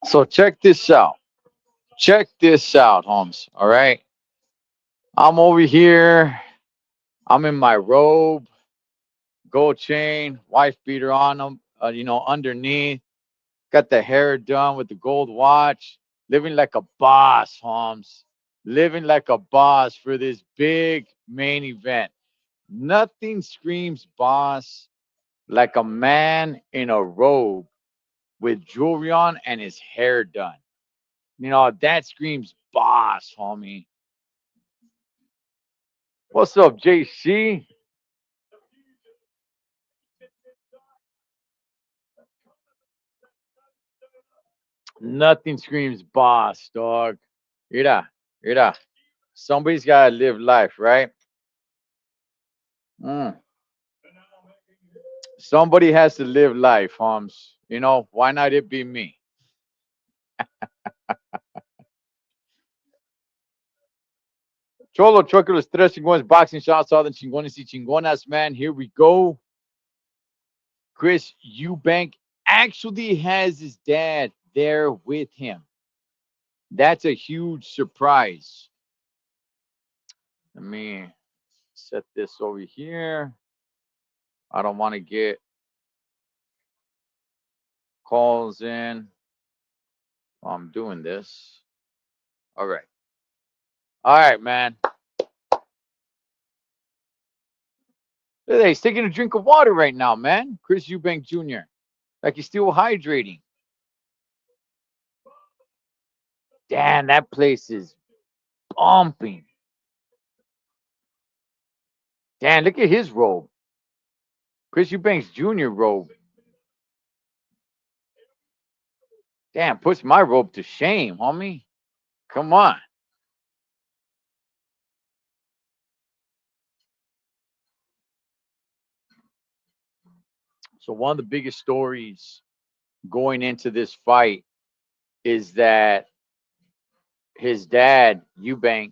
So check this out. Check this out, Holmes. All right. I'm over here. I'm in my robe, gold chain, wife beater on them, underneath. Got the hair done with the gold watch. Living like a boss, Holmes. Living like a boss for this big main event. Nothing screams boss like a man in a robe with jewelry on and his hair done. That screams boss, homie. What's up, JC? Nothing screams boss, dog. Mira, mira. Somebody's got to live life, right? Mm. Somebody has to live life, Holmes. Why not it be me? Cholo, trucker, los tres chingones, boxing shots, all the chingones y chingonas, man. Here we go. Chris Eubank actually has his dad there with him. That's a huge surprise. Let me set this over here. I don't want to get calls in while I'm doing this. All right. All right, man. Hey, he's taking a drink of water right now, man. Chris Eubank Jr. Like he's still hydrating. Damn, that place is bumping. Damn, look at his robe. Chris Eubanks Jr. robe. Damn, puts my robe to shame, homie. Come on. So one of the biggest stories going into this fight is that his dad, Eubank,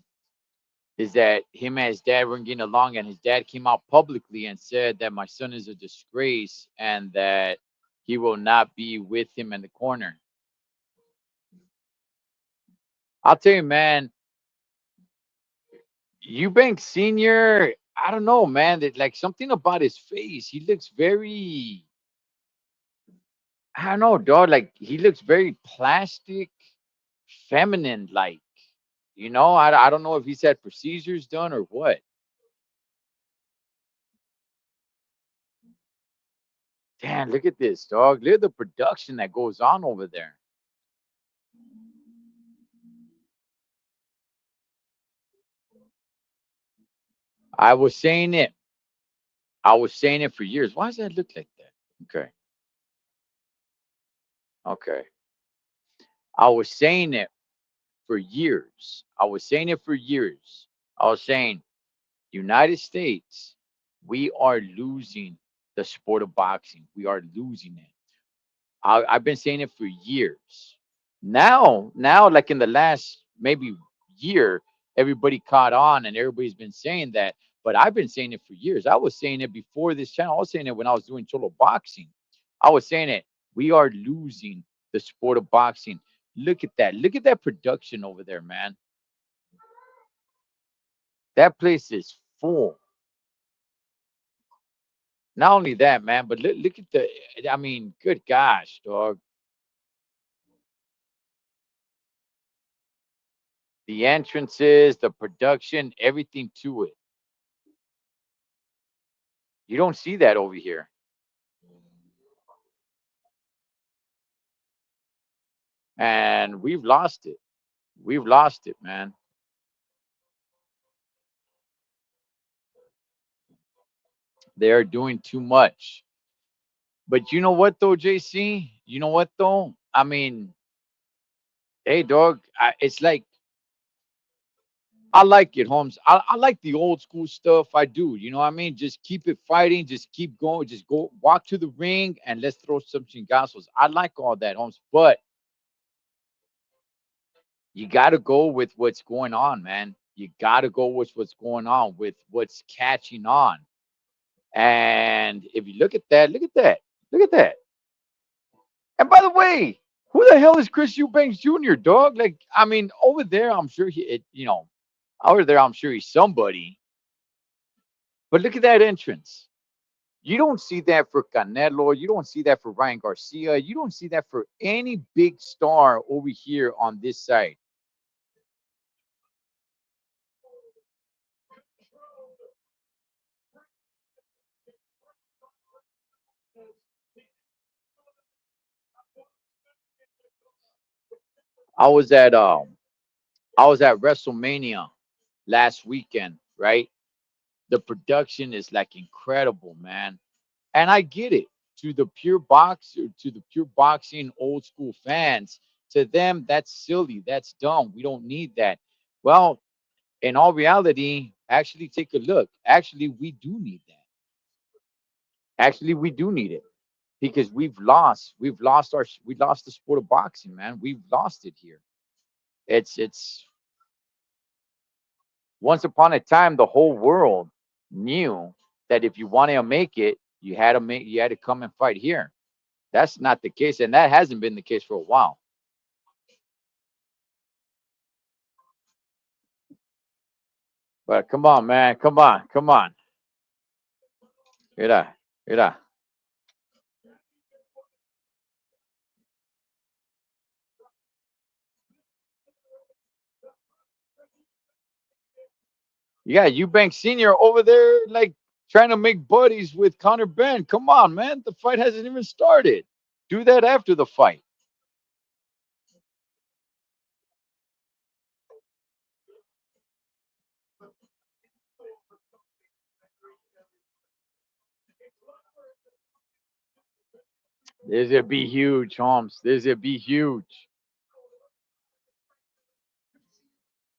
is that him and his dad weren't getting along, and his dad came out publicly and said that my son is a disgrace and that he will not be with him in the corner. I'll tell you, man, Eubank Senior, I don't know, man. That like something about his face. He looks very, I don't know, dog. Like he looks very plastic, feminine, like. I don't know if he's had procedures done or what. Damn, look at this, dog. Look at the production that goes on over there. I was saying it. I was saying it for years. Why does that look like that? Okay. Okay. I was saying it for years. I was saying it for years. I was saying, United States, we are losing the sport of boxing. We are losing it. I've been saying it for years. Now, like in the last maybe year, everybody caught on and everybody's been saying that. But I've been saying it for years. I was saying it before this channel. I was saying it when I was doing solo boxing. I was saying it. We are losing the sport of boxing. Look at that. Look at that production over there, man. That place is full. Not only that, man, but look at the. I mean, good gosh, dog. The entrances, the production, everything to it. You don't see that over here, and we've lost it. We've lost it, man. They are doing too much. But you know what, though, JC? You know what, though? I mean, hey, dog. It's like I like it, Holmes. I like the old school stuff. I do. You know what I mean? Just keep it fighting. Just keep going. Just go walk to the ring and let's throw some chingazos. I like all that, Holmes. But you got to go with what's going on, man. You got to go with what's going on, with what's catching on. And if you look at that, look at that, look at that. And by the way, who the hell is Chris Eubanks Jr., dog? Like, I mean, over there, I'm sure over there, I'm sure he's somebody. But look at that entrance. You don't see that for Canelo. You don't see that for Ryan Garcia. You don't see that for any big star over here on this side. I was at WrestleMania last weekend, right? The production is like incredible, man. And I get it. To the pure boxing old school fans, to them that's silly, that's dumb. We don't need that. Well, in all reality, actually take a look. Actually, we do need that. Actually, we do need it because we lost the sport of boxing, man. We've lost it here. It's once upon a time the whole world knew that if you wanted to make it, you had to come and fight here. That's not the case, and that hasn't been the case for a while. But come on, man, come on, come on. Mira, mira. You got Eubank Senior over there, like trying to make buddies with Connor Benn. Come on, man, the fight hasn't even started. Do that after the fight. This would be huge, Holmes. This would be huge.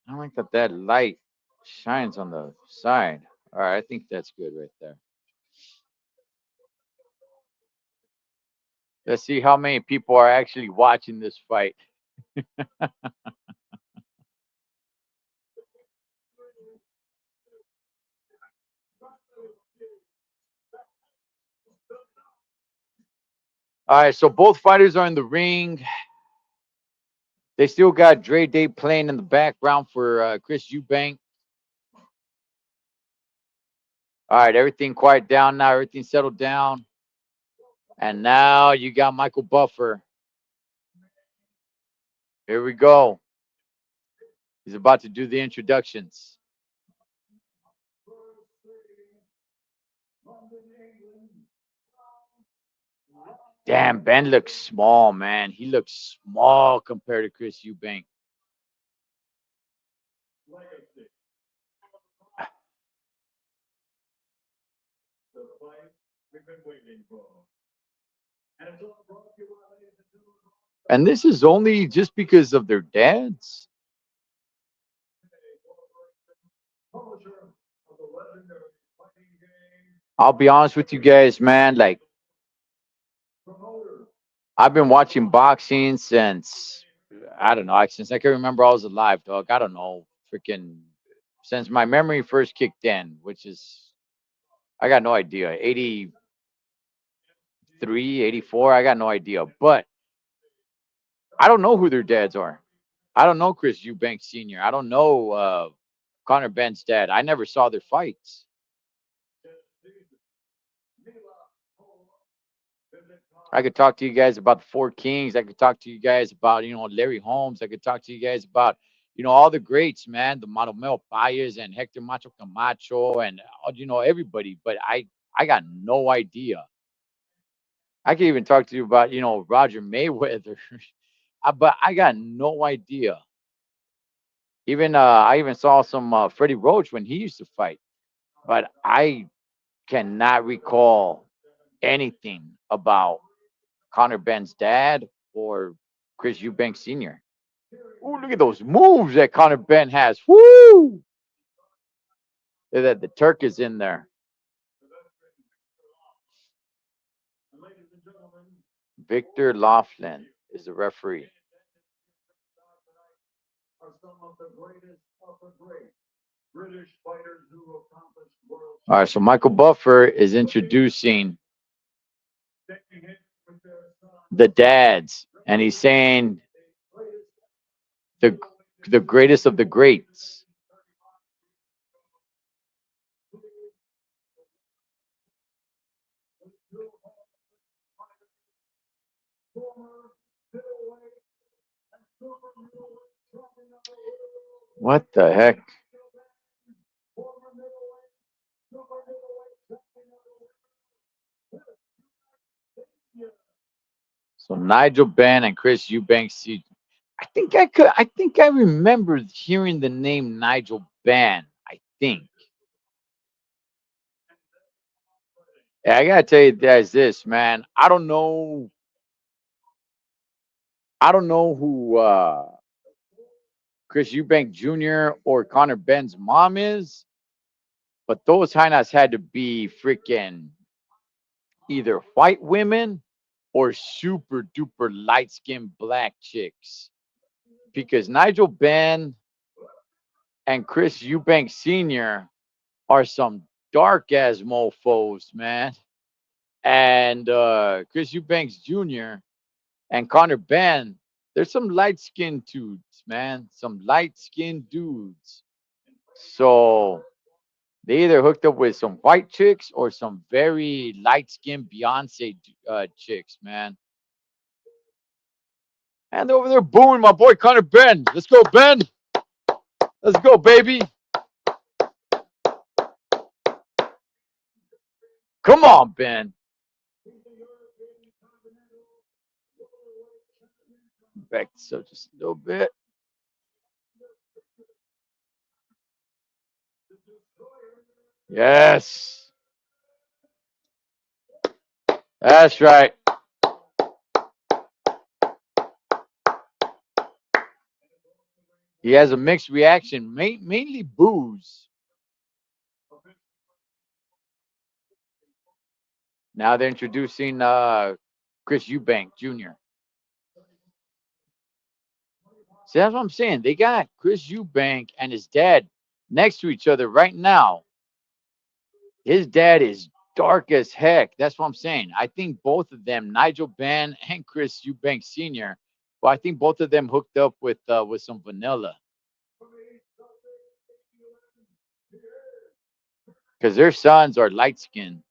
I like that that light shines on the side. All right, I think that's good right there. Let's see how many people are actually watching this fight. All right, so both fighters are in the ring. They still got Dre Day playing in the background for Chris Eubank. All right, everything quiet down now. Everything settled down. And now you got Michael Buffer. Here we go. He's about to do the introductions. Damn, Ben looks small, man. He looks small compared to Chris Eubank. And this is only just because of their dads. I'll be honest with you guys, man. Like, I've been watching boxing since I don't know, since I can remember I was alive, dog. I don't know, freaking since my memory first kicked in, which is I got no idea. 83, 84, I got no idea. But I don't know who their dads are. I don't know Chris Eubank Sr. I don't know Connor Benn's dad. I never saw their fights. I could talk to you guys about the Four Kings. I could talk to you guys about, Larry Holmes. I could talk to you guys about, all the greats, man, the Manuel Payas and Hector Macho Camacho and, everybody. But I got no idea. I could even talk to you about, Roger Mayweather. But I got no idea. Even I even saw some Freddie Roach when he used to fight, but I cannot recall anything about Connor Benn's dad or Chris Eubank Sr. Ooh, look at those moves that Connor Benn has. Woo! That the Turk is in there. Victor Laughlin is the referee. All right, so Michael Buffer is introducing the dads, and he's saying the the greatest of the greats. What the heck? So Nigel Benn and Chris Eubanks. I think I remember hearing the name Nigel Benn. I think. Yeah, I gotta tell you guys this, man. I don't know who Chris Eubank Jr. or Connor Benn's mom is, but those hyenas had to be freaking either white women or super duper light skinned black chicks. Because Nigel Benn and Chris Eubank Sr. are some dark ass mofos, man. And Chris Eubanks Jr. and Connor Benn, there's some light skinned dudes, man. Some light skinned dudes. So they either hooked up with some white chicks or some very light skinned Beyonce chicks, man. And they're over there booing my boy Connor Benn. Let's go, Ben. Let's go, baby. Come on, Ben. Back so just a little bit. Yes. That's right. He has a mixed reaction, mainly booze. Now they're introducing Chris Eubank Jr. See, that's what I'm saying. They got Chris Eubank and his dad next to each other right now. His dad is dark as heck. That's what I'm saying. I think both of them, Nigel Benn and Chris Eubank Sr., well, I think both of them hooked up with some vanilla because their sons are light skinned.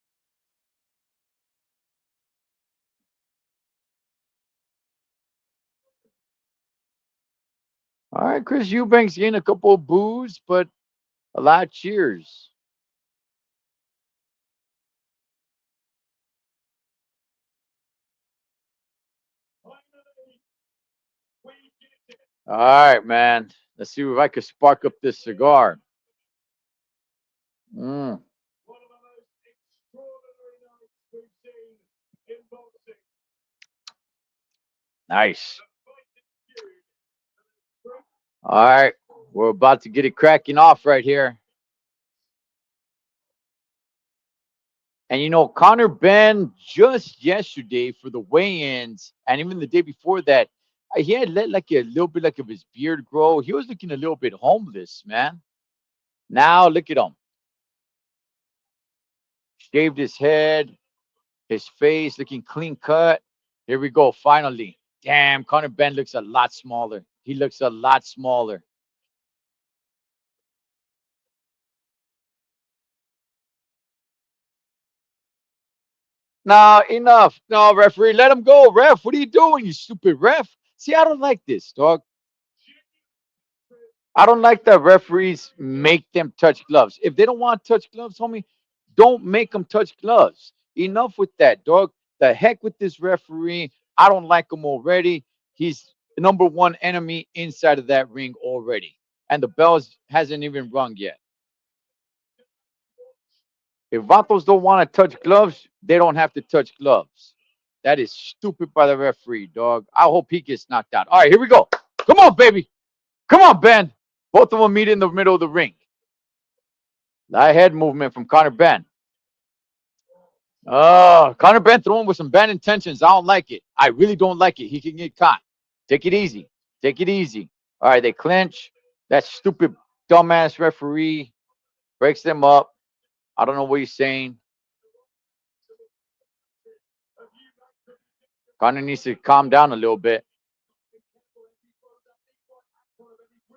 All right, Chris Eubank's getting a couple of boos, but a lot of cheers. All right, man. Let's see if I can spark up this cigar. Mm, nice. All right, we're about to get it cracking off right here. And Connor Benn just yesterday for the weigh-ins, and even the day before that, he had let like a little bit like of his beard grow. He was looking a little bit homeless, man. Now look at him, shaved his head, his face looking clean cut. Here we go, finally. Damn, Connor Benn looks a lot smaller. He looks a lot smaller. Nah, enough. No, referee, let him go. Ref, what are you doing, you stupid ref? See, I don't like this, dog. I don't like that referees make them touch gloves. If they don't want to touch gloves, homie, don't make them touch gloves. Enough with that, dog. The heck with this referee. I don't like him already. He's the number one enemy inside of that ring already. And the bells hasn't even rung yet. If Vatos don't want to touch gloves, they don't have to touch gloves. That is stupid by the referee, dog. I hope he gets knocked out. All right, here we go. Come on, baby. Come on, Ben. Both of them meet in the middle of the ring. Light head movement from Connor Benn. Oh, Connor Benn throwing with some bad intentions. I don't like it. I really don't like it. He can get caught. Take it easy. Take it easy. All right, they clinch. That stupid, dumbass referee breaks them up. I don't know what he's saying. Connor needs to calm down a little bit.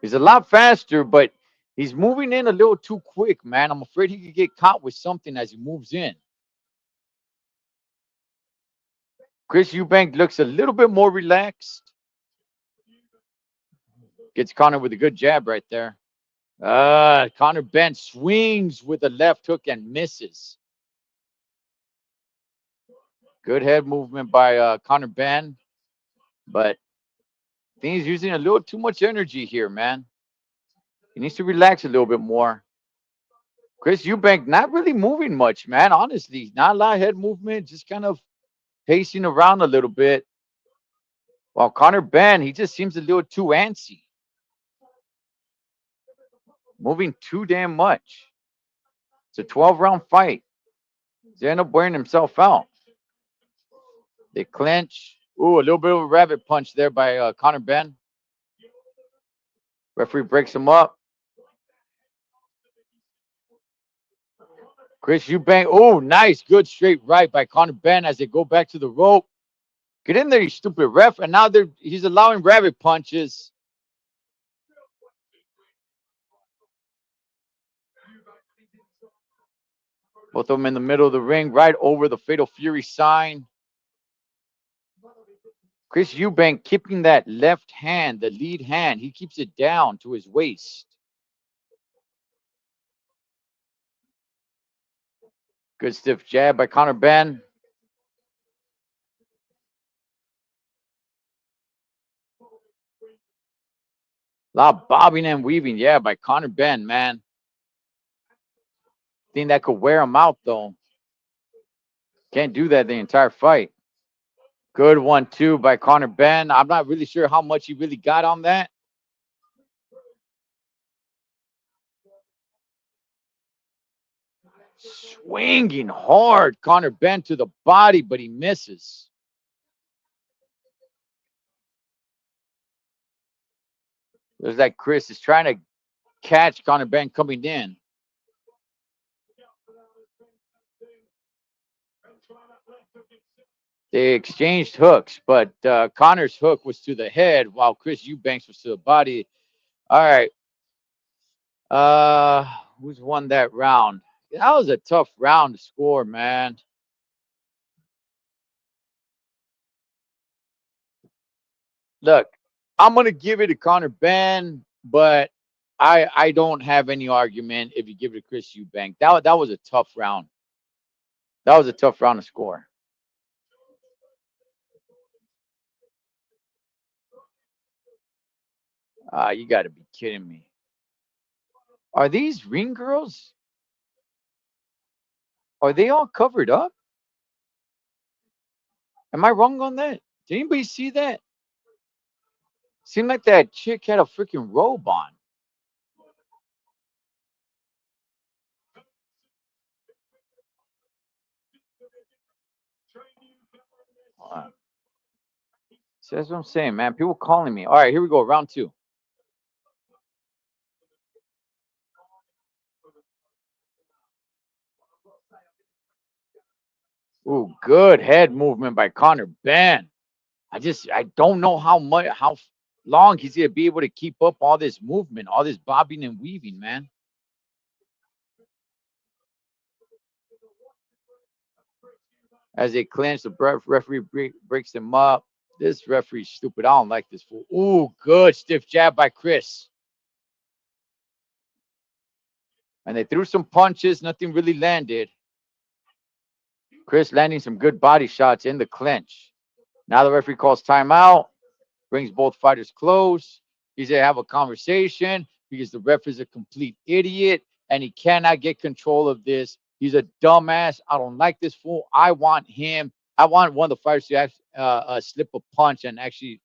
He's a lot faster, but he's moving in a little too quick, man. I'm afraid he could get caught with something as he moves in. Chris Eubank looks a little bit more relaxed. Gets Connor with a good jab right there. Connor Benn swings with a left hook and misses. Good head movement by Connor Benn, but I think he's using a little too much energy here, man. He needs to relax a little bit more. Chris Eubank not really moving much, man. Honestly, not a lot of head movement, just kind of pacing around a little bit. While Connor Benn, he just seems a little too antsy, moving too damn much. It's a 12-round fight. He's end up wearing himself out. They clinch. Ooh, a little bit of a rabbit punch there by Connor Benn. Referee breaks him up. Chris Eubank. Oh, nice. Good straight right by Connor Benn as they go back to the rope. Get in there, you stupid ref. And now he's allowing rabbit punches. Both of them in the middle of the ring, right over the Fatal Fury sign. Chris Eubank keeping that left hand, the lead hand. He keeps it down to his waist. Good stiff jab by Connor Benn. A lot of bobbing and weaving, yeah, by Connor Benn, man. Think that could wear him out, though. Can't do that the entire fight. Good 1-2 by Connor Benn. I'm not really sure how much he really got on that. Swinging hard, Connor Benn to the body, but he misses. There's like Chris is trying to catch Connor Benn coming in. They exchanged hooks, but Connor's hook was to the head while Chris Eubanks was to the body. All right. Who's won that round? That was a tough round to score, man. Look, I'm gonna give it to Connor Benn, but I don't have any argument if you give it to Chris Eubank. That was a tough round. That was a tough round to score. You got to be kidding me. Are these ring girls? Are they all covered up? Am I wrong on that? Did anybody see that? Seemed like that chick had a freaking robe on. See, that's what I'm saying, man. People calling me. All right, here we go. Round two. Ooh, good head movement by Connor Benn. I don't know how long he's gonna be able to keep up all this movement, all this bobbing and weaving, man. As they clinch, the referee breaks them up. This referee's stupid. I don't like this fool. Ooh, good stiff jab by Chris. And they threw some punches. Nothing really landed. Chris landing some good body shots in the clinch. Now the referee calls timeout, brings both fighters close. He's going to have a conversation because the ref is a complete idiot and he cannot get control of this. He's a dumbass. I don't like this fool. I want him. I want one of the fighters to actually, slip a punch and actually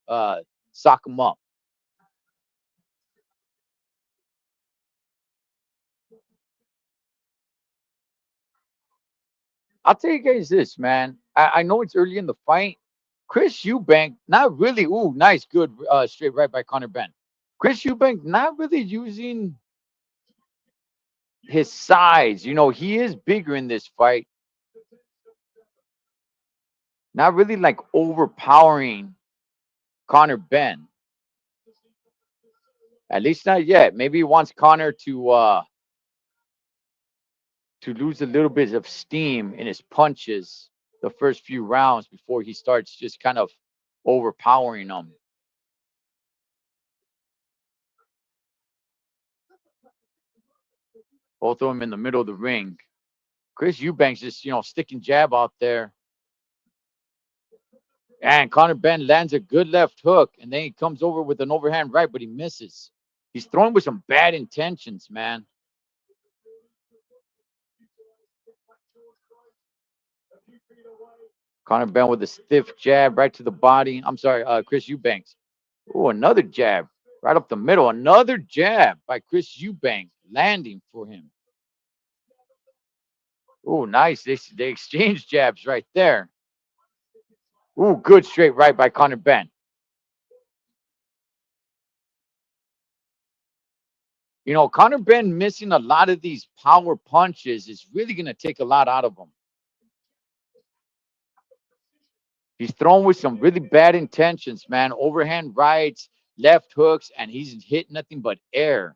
sock him up. I'll tell you guys this, man. I know it's early in the fight. Chris Eubank, not really. Ooh, nice, good straight right by Conor Benn. Chris Eubank, not really using his size. He is bigger in this fight. Not really like overpowering Conor Benn. At least not yet. Maybe he wants Conor to lose a little bit of steam in his punches the first few rounds before he starts just kind of overpowering him. Both of them in the middle of the ring. Chris Eubanks just, sticking jab out there. And Conor Benn lands a good left hook, and then he comes over with an overhand right, but he misses. He's throwing with some bad intentions, man. Conor Benn with a stiff jab right to the body. I'm sorry, Chris Eubanks. Oh, another jab right up the middle. Another jab by Chris Eubank landing for him. Oh, nice. They exchange jabs right there. Oh, good straight right by Conor Benn. Conor Benn missing a lot of these power punches is really going to take a lot out of him. He's thrown with some really bad intentions, man. Overhand rights, left hooks, and he's hit nothing but air.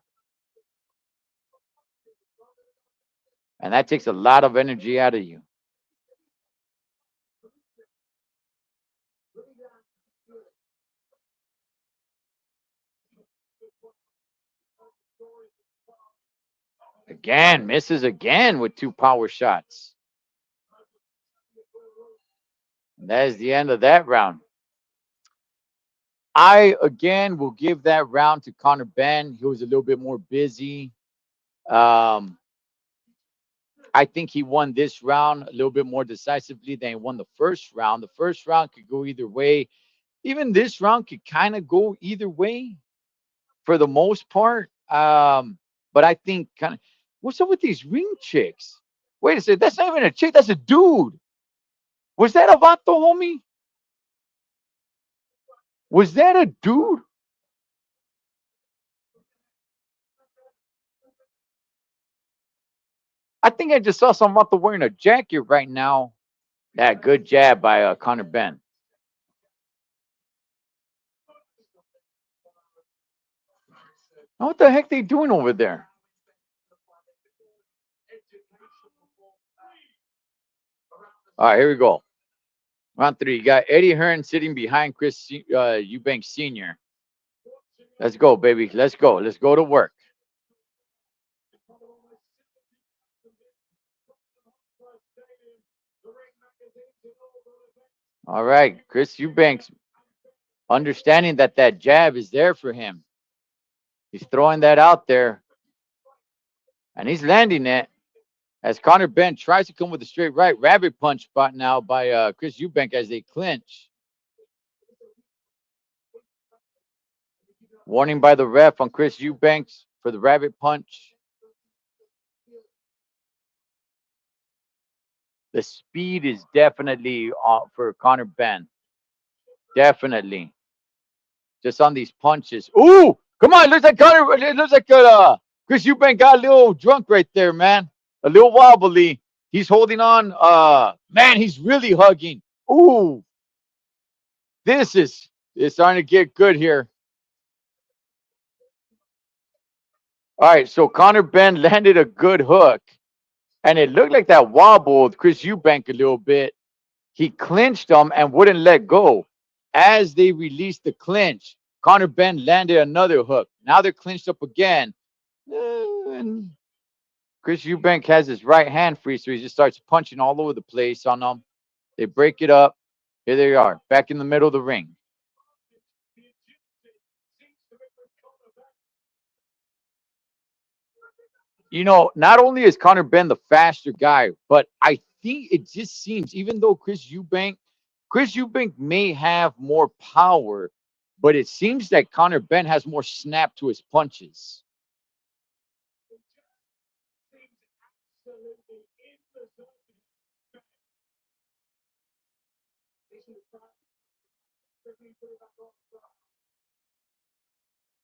And that takes a lot of energy out of you. Again, misses again with two power shots. And that is the end of that round. I, again, will give that round to Conor Benn. He was a little bit more busy. I think he won this round a little bit more decisively than he won the first round. The first round could go either way. Even this round could kind of go either way for the most part. But I think kind of, what's up with these ring chicks? Wait a second, that's not even a chick, that's a dude. Was that a vato, homie? Was that a dude? I think I just saw some vato wearing a jacket right now. That good jab by Conor Benn. What the heck they doing over there? All right, here we go. Round three. You got Eddie Hearn sitting behind Chris Eubank Sr. Let's go, baby. Let's go. Let's go to work. All right, Chris Eubanks understanding that jab is there for him. He's throwing that out there, and he's landing it. As Conor Benn tries to come with a straight right, rabbit punch spot now by Chris Eubank as they clinch. Warning by the ref on Chris Eubanks for the rabbit punch. The speed is definitely for Conor Benn. Definitely. Just on these punches. Ooh, come on. It looks like Chris Eubank got a little drunk right there, man. A little wobbly. He's holding on. Man, he's really hugging. Ooh. This is it's starting to get good here. All right, so Conor Benn landed a good hook. And it looked like that wobbled Chris Eubank a little bit. He clinched them and wouldn't let go. As they released the clinch, Connor Benn landed another hook. Now they're clinched up again. And Chris Eubank has his right hand free, so he just starts punching all over the place on them. They break it up. Here they are, back in the middle of the ring. You know, not only is Connor Benn the faster guy, but I think it just seems, even though Chris Eubank may have more power, but it seems that Connor Benn has more snap to his punches.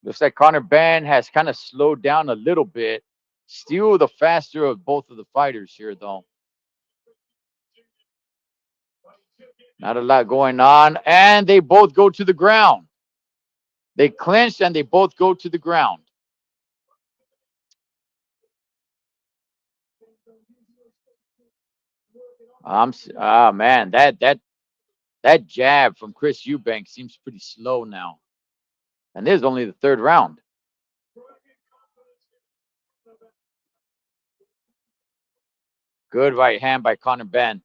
Looks like Connor Benn has kind of slowed down a little bit. Still the faster of both of the fighters here, though. Not a lot going on. And they both go to the ground. They clinch and they both go to the ground. Man, that jab from Chris Eubank seems pretty slow now. And this is only the third round. Good right hand by Connor Benn.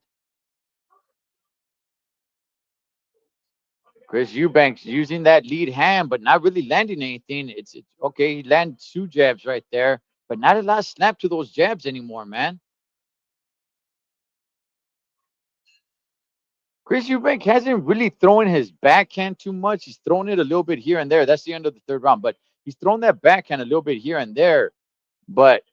Chris Eubanks using that lead hand, but not really landing anything. It's okay. He landed two jabs right there, but not a lot of snap to those jabs anymore, man. Chris Eubank hasn't really thrown his backhand too much. He's thrown it a little bit here and there. That's the end of the third round, but he's thrown that backhand a little bit here and there. But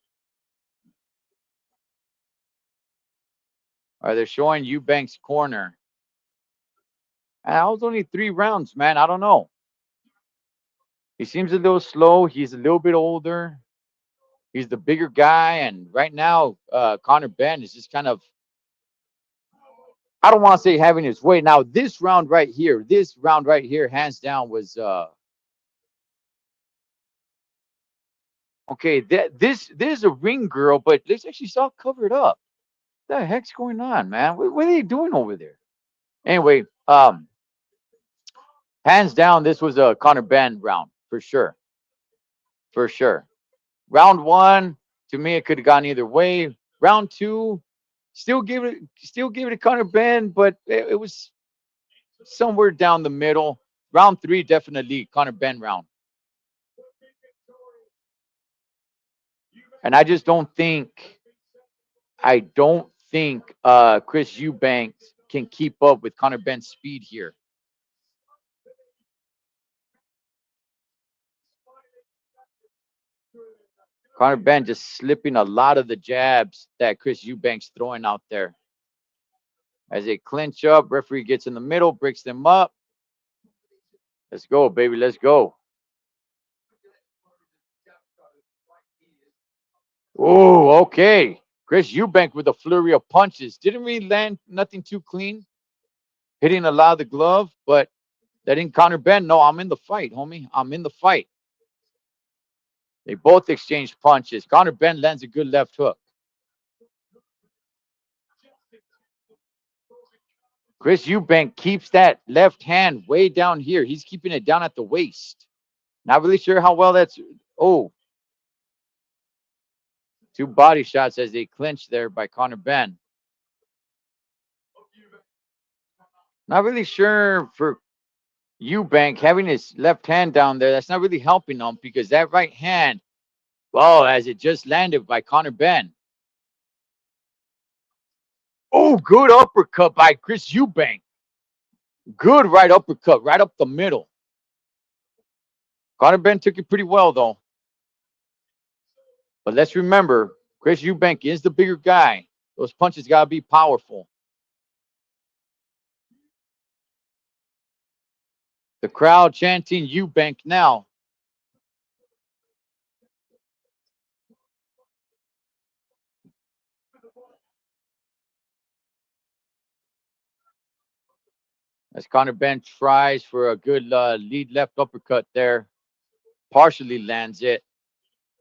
they're showing Eubank's corner. And that was only 3 rounds, man. I don't know. He seems a little slow. He's a little bit older. He's the bigger guy, and right now, Connor Benn is just kind of, I don't want to say having his way. Now, this round right here, hands down was okay. This is a ring girl, but this actually all covered up. What the heck's going on, man? What are they doing over there? Anyway, hands down, this was a Connor Benn round for sure, for sure. Round one, to me, it could have gone either way. Round two, still give it to Connor Benn, but it was somewhere down the middle. Round three, definitely Connor Benn round. And I just don't think Chris Eubanks can keep up with Connor Benn's speed here. Connor Benn just slipping a lot of the jabs that Chris Eubanks throwing out there. As they clinch up, referee gets in the middle, breaks them up. Let's go, baby. Let's go. Oh, okay. Chris Eubank with a flurry of punches. Didn't really land nothing too clean. Hitting a lot of the glove, but that didn't Connor Benn. No, I'm in the fight, homie. I'm in the fight. They both exchanged punches. Connor Benn lands a good left hook. Chris Eubank keeps that left hand way down here. He's keeping it down at the waist. Not really sure how well that's. Oh, 2 body shots as they clinch there by Connor Benn. Not really sure for Eubank having his left hand down there. That's not really helping him because that right hand, well, as it just landed by Connor Benn. Oh, good uppercut by Chris Eubank. Good right uppercut, right up the middle. Connor Benn took it pretty well, though. But let's remember, Chris Eubank is the bigger guy. Those punches got to be powerful. The crowd chanting Eubank now. As Connor Benn tries for a good lead left uppercut there. Partially lands it.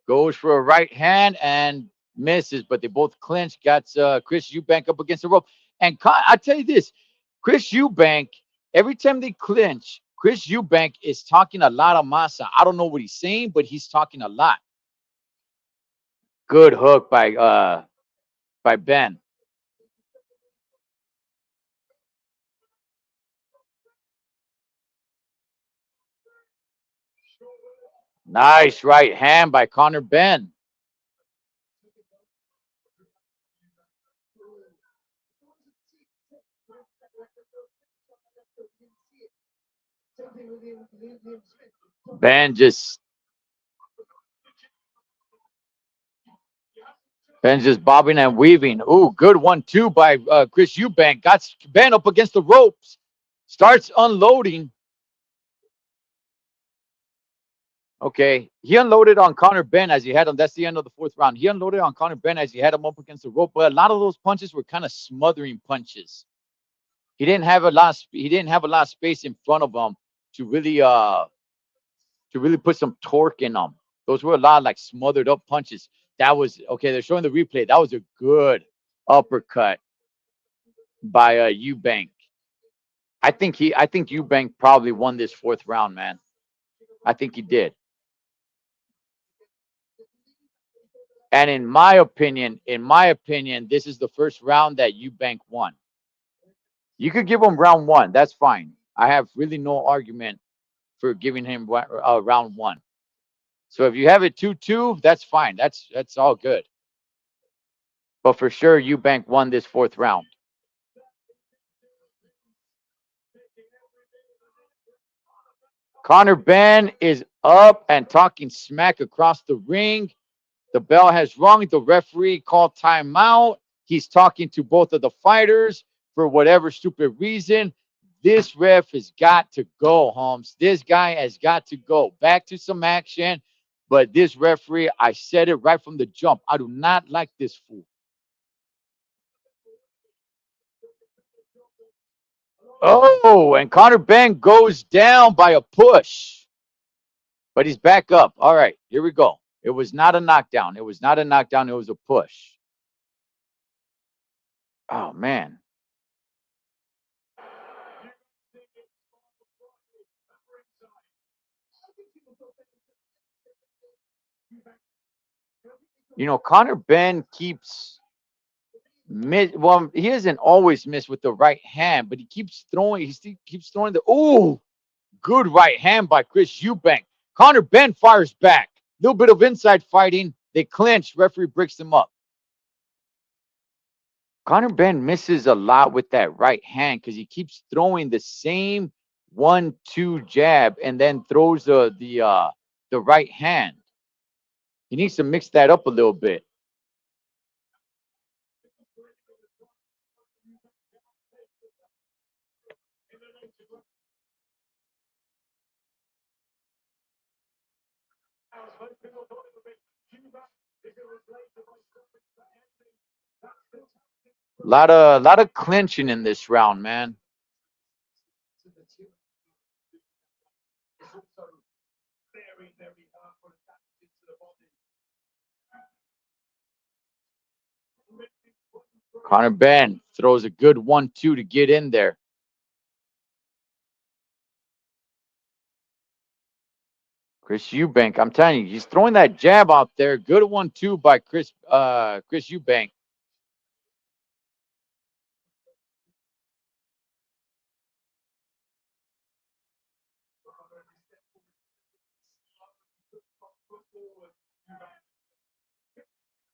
Goes for a right hand and misses, but they both clinch. Got Chris Eubank up against the rope. And I tell you this, Chris Eubank, every time they clinch, Chris Eubank is talking a lot of masa. I don't know what he's saying, but he's talking a lot. Good hook by Benn. Nice right hand by Connor Benn. Ben just Ben's just bobbing and weaving. Ooh, good 1-2 by Chris Eubank. Got Ben up against the ropes. Starts unloading. Okay. He unloaded on Connor Benn as he had him. That's the end of the fourth round. He unloaded on Connor Benn as he had him up against the rope. But a lot of those punches were kind of smothering punches. He didn't have a lot of space in front of him to really put some torque in them. Those were a lot of like smothered up punches. That was okay. They're showing the replay. That was a good uppercut by Eubank. I think Eubank probably won this fourth round, man. I think he did. And in my opinion, this is the first round that Eubank won. You could give him round one. That's fine. I have really no argument for giving him round one. So if you have it 2-2, that's fine. That's all good. But for sure, Eubank won this fourth round. Connor Benn is up and talking smack across the ring. The bell has rung. The referee called timeout. He's talking to both of the fighters for whatever stupid reason. This ref has got to go, Holmes. This guy has got to go. Back to some action. But this referee, I said it right from the jump. I do not like this fool. Oh, and Connor Benn goes down by a push. But he's back up. All right, here we go. It was not a knockdown. It was not a knockdown. It was a push. Oh, man. Connor Benn keeps well, he doesn't always miss with the right hand, but he keeps throwing. He still keeps throwing the. Ooh, good right hand by Chris Eubank. Connor Benn fires back. Little bit of inside fighting. They clinch. Referee breaks them up. Connor Benn misses a lot with that right hand because he keeps throwing the same 1-2 jab and then throws the right hand. He needs to mix that up a little bit. Lot of clinching in this round, man. Connor Benn throws a good 1-2 to get in there. Chris Eubank, I'm telling you, he's throwing that jab out there. Good 1-2 by Chris Eubank.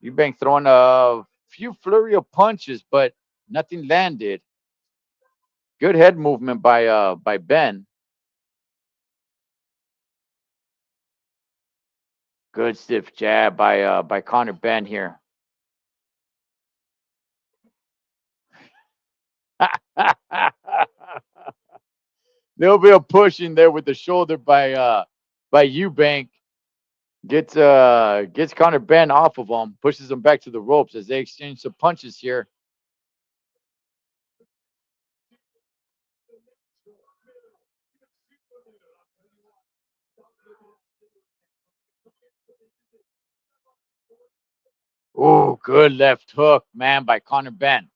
Eubank throwing a few flurry of punches, but nothing landed. Good head movement by Benn. Good stiff jab by Connor Benn here. Little bit of pushing there with the shoulder by Eubank. Gets Connor Benn off of him, pushes him back to the ropes as they exchange some punches here. Oh, good left hook, man, by Connor Benn.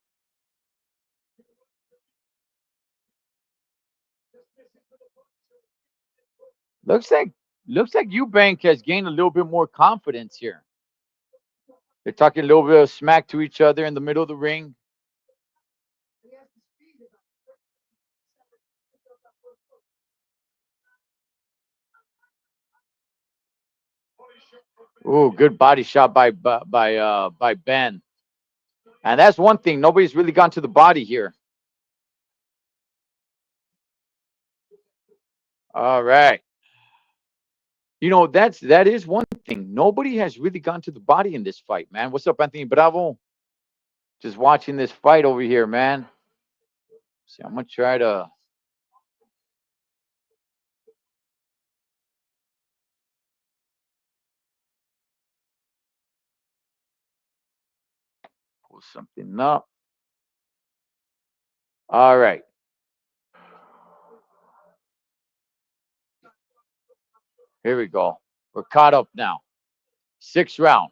Looks like Eubank has gained a little bit more confidence here. They're talking a little bit of smack to each other in the middle of the ring. Ooh, good body shot by Benn. And that's one thing. Nobody's really gone to the body here. All right. You know, that is one thing. Nobody has really gone to the body in this fight, man. What's up, Anthony Bravo? Just watching this fight over here, man. See, I'm gonna try to pull something up. All right. Here we go. We're caught up now. 6th round.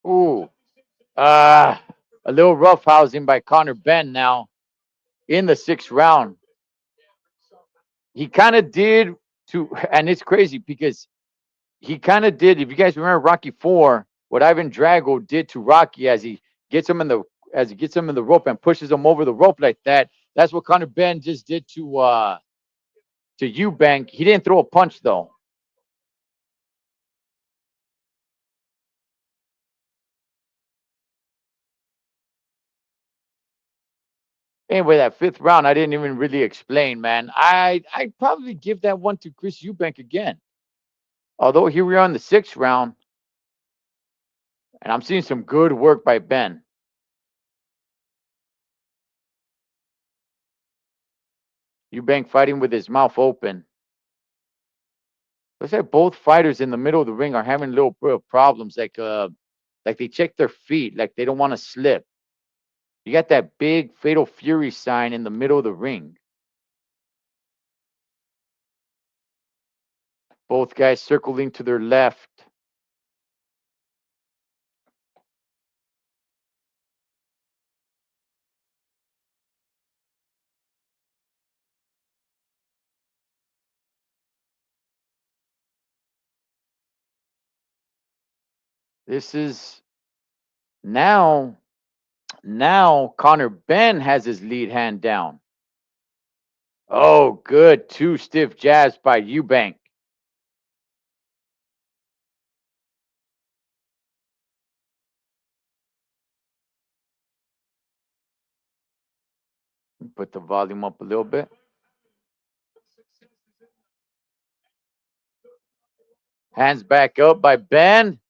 Ooh. A little roughhousing by Connor Benn now in the 6th round. He kind of did and it's crazy because he kind of did, if you guys remember Rocky 4, what Ivan Drago did to Rocky as he gets him in the rope and pushes him over the rope like that. That's what Connor Benn just did to Eubank. He didn't throw a punch though. Anyway, that 5th round, I didn't even really explain, man. I'd probably give that one to Chris Eubank again. Although here we are in the 6th round, and I'm seeing some good work by Benn. Eubank fighting with his mouth open. Looks like both fighters in the middle of the ring are having little problems, like they check their feet, like they don't want to slip. You got that big Fatal Fury sign in the middle of the ring. Both guys circling to their left. This is now Connor Benn has his lead hand down. Oh, good. 2 stiff jabs by Eubank. Put the volume up a little bit. Hands back up by Benn.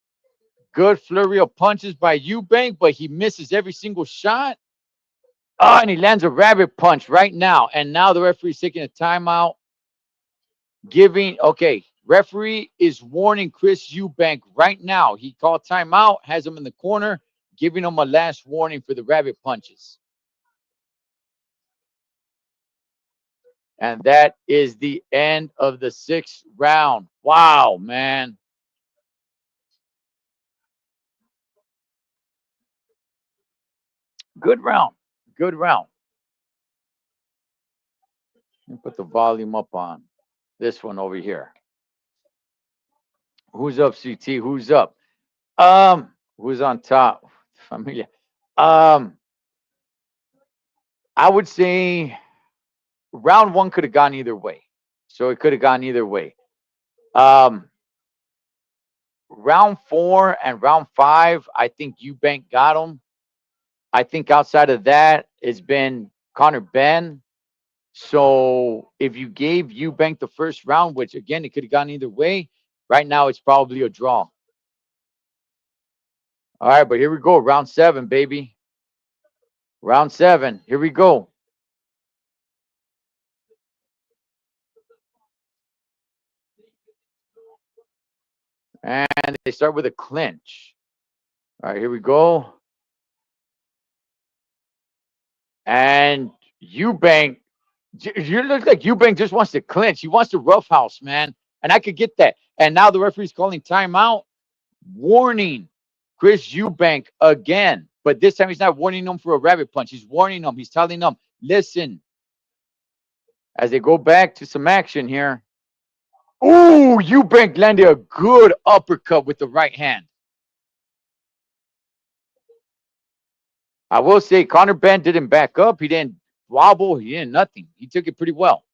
Good flurry of punches by Eubank, but he misses every single shot. Oh, and he lands a rabbit punch right now. And now the referee's taking a timeout. Referee is warning Chris Eubank right now. He called timeout, has him in the corner, giving him a last warning for the rabbit punches. And that is the end of the 6th round. Wow, man. Good round. Good round. Let me put the volume up on this one over here. Who's up, CT? Who's up? Who's on top? Familia. I would say round 1 could have gone either way. So it could have gone either way. Round 4 and round 5, I think Eubank got him. I think outside of that, it's been Connor Benn. So if you gave Eubank the first round, which again, it could have gone either way, right now it's probably a draw. All right, but here we go. Round 7, baby. Round 7. Here we go. And they start with a clinch. All right, here we go. And Eubank, you look like Eubank just wants to clinch. He wants to roughhouse, man. And I could get that. And now the referee's calling timeout, warning Chris Eubank again. But this time he's not warning him for a rabbit punch. He's warning him. He's telling him, listen, as they go back to some action here. Ooh, Eubank landed a good uppercut with the right hand. I will say Benn didn't back up. He didn't wobble. He didn't nothing. He took it pretty well.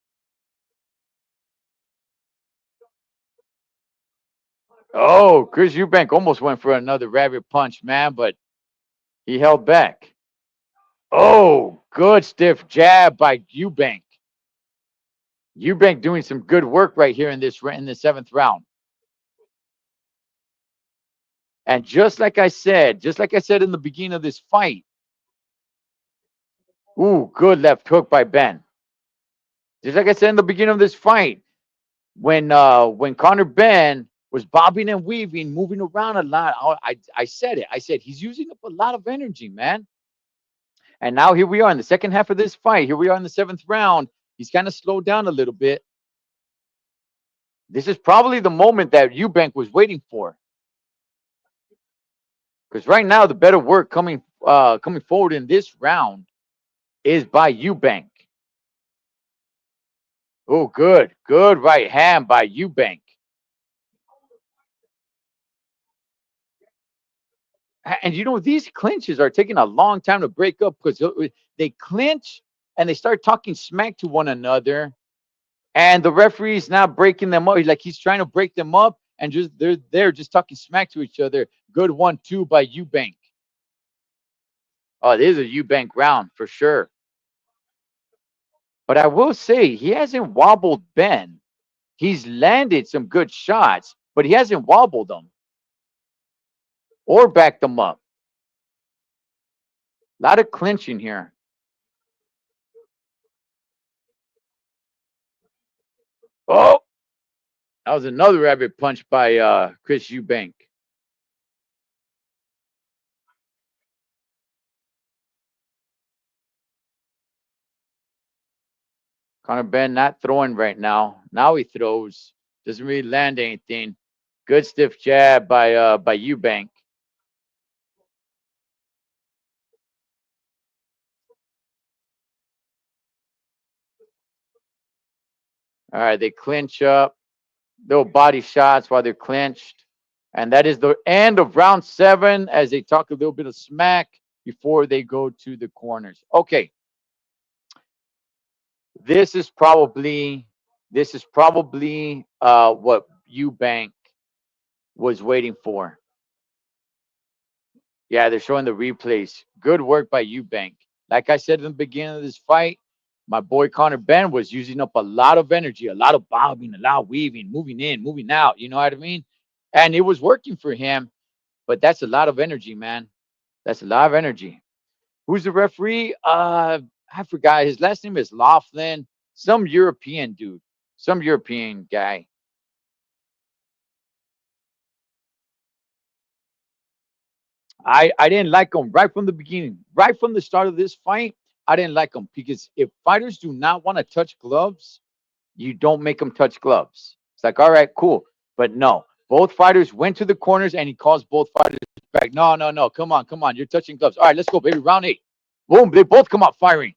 Oh, Chris Eubank almost went for another rabbit punch, man, but he held back. Oh, good stiff jab by Eubank. Eubank doing some good work right here in the seventh round. And just like I said in the beginning of this fight, ooh, good left hook by Benn. Just like I said in the beginning of this fight, when Benn was bobbing and weaving, moving around a lot, I said it. I said he's using up a lot of energy, man. And now here we are in the second half of this fight. Here we are in the seventh round. He's kind of slowed down a little bit. This is probably the moment that Eubank was waiting for. Because right now the better work coming forward in this round is by Eubank. Oh, good right hand by Eubank. And these clinches are taking a long time to break up because they clinch and they start talking smack to one another, and the referee's not breaking them up. Like he's trying to break them up, and they're just talking smack to each other. Good 1-2 by Eubank. Oh, this is a Eubank round for sure. But I will say he hasn't wobbled Benn. He's landed some good shots, but he hasn't wobbled them or backed them up. A lot of clinching here. Oh, that was another rabbit punch by Chris Eubank. Benn not throwing right now. Now he throws. Doesn't really land anything. Good stiff jab by Eubank. All right, they clinch up. Little body shots while they're clinched. And that is the end of round 7 as they talk a little bit of smack before they go to the corners. Okay. This is probably what Eubank was waiting for. Yeah, they're showing the replays. Good work by Eubank. Like I said in the beginning of this fight, my boy Benn was using up a lot of energy, a lot of bobbing, a lot of weaving, moving in, moving out. You know what I mean? And it was working for him, but that's a lot of energy, man. That's a lot of energy. Who's the referee? I forgot. His last name is Laughlin. Some European dude. Some European guy. I didn't like him right from the beginning. Right from the start of this fight, I didn't like him because if fighters do not want to touch gloves, you don't make them touch gloves. It's like, all right, cool. But no, both fighters went to the corners and he calls both fighters back. No. Come on. You're touching gloves. All right, let's go, baby. Round 8. Boom. They both come out firing.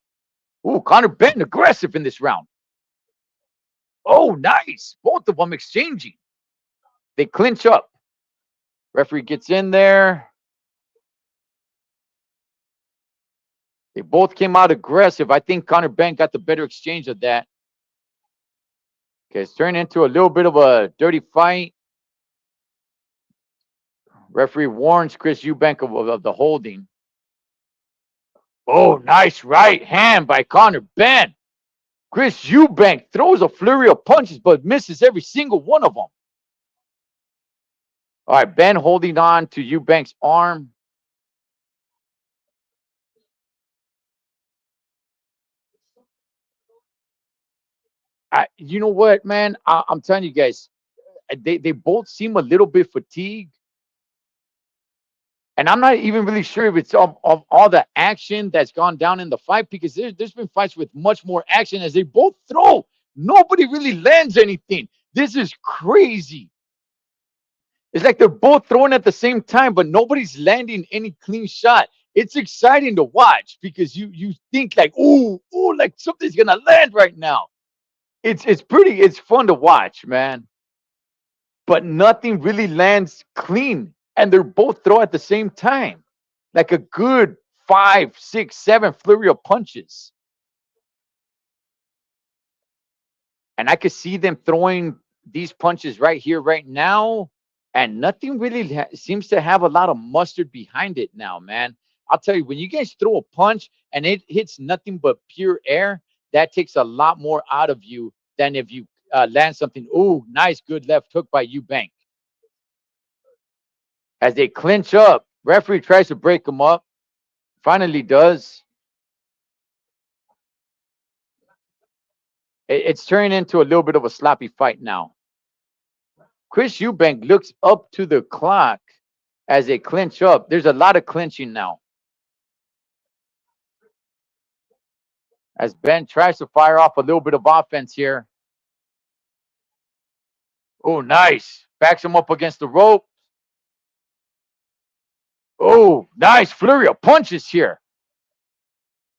Ooh, Benn aggressive in this round. Oh, nice. Both of them exchanging. They clinch up. Referee gets in there. They both came out aggressive. I think Benn got the better exchange of that. Okay, it's turned into a little bit of a dirty fight. Referee warns Chris Eubank of the holding. Oh, nice right hand by Benn. Chris Eubank throws a flurry of punches but misses every single one of them. All right, Benn holding on to Eubank's arm. You know what, man? I'm telling you guys, they both seem a little bit fatigued. And I'm not even really sure if it's of all the action that's gone down in the fight, because there's been fights with much more action as they both throw. Nobody really lands anything. This is crazy. It's like they're both throwing at the same time, but nobody's landing any clean shot. It's exciting to watch because you think like, ooh, like something's going to land right now. It's fun to watch, man. But nothing really lands clean, and they're both throw at the same time, like a good five, six, seven flurry of punches. And I could see them throwing these punches right here, right now, and nothing really seems to have a lot of mustard behind it now, man. I'll tell you, when you guys throw a punch and it hits nothing but pure air, that takes a lot more out of you than if you land something. Ooh, nice, good left hook by Eubank. As they clinch up, referee tries to break them up. Finally does. It's turning into a little bit of a sloppy fight now. Chris Eubank looks up to the clock as they clinch up. There's a lot of clinching now. As Benn tries to fire off a little bit of offense here. Oh, nice. Backs him up against the rope. Oh, nice flurry of punches here.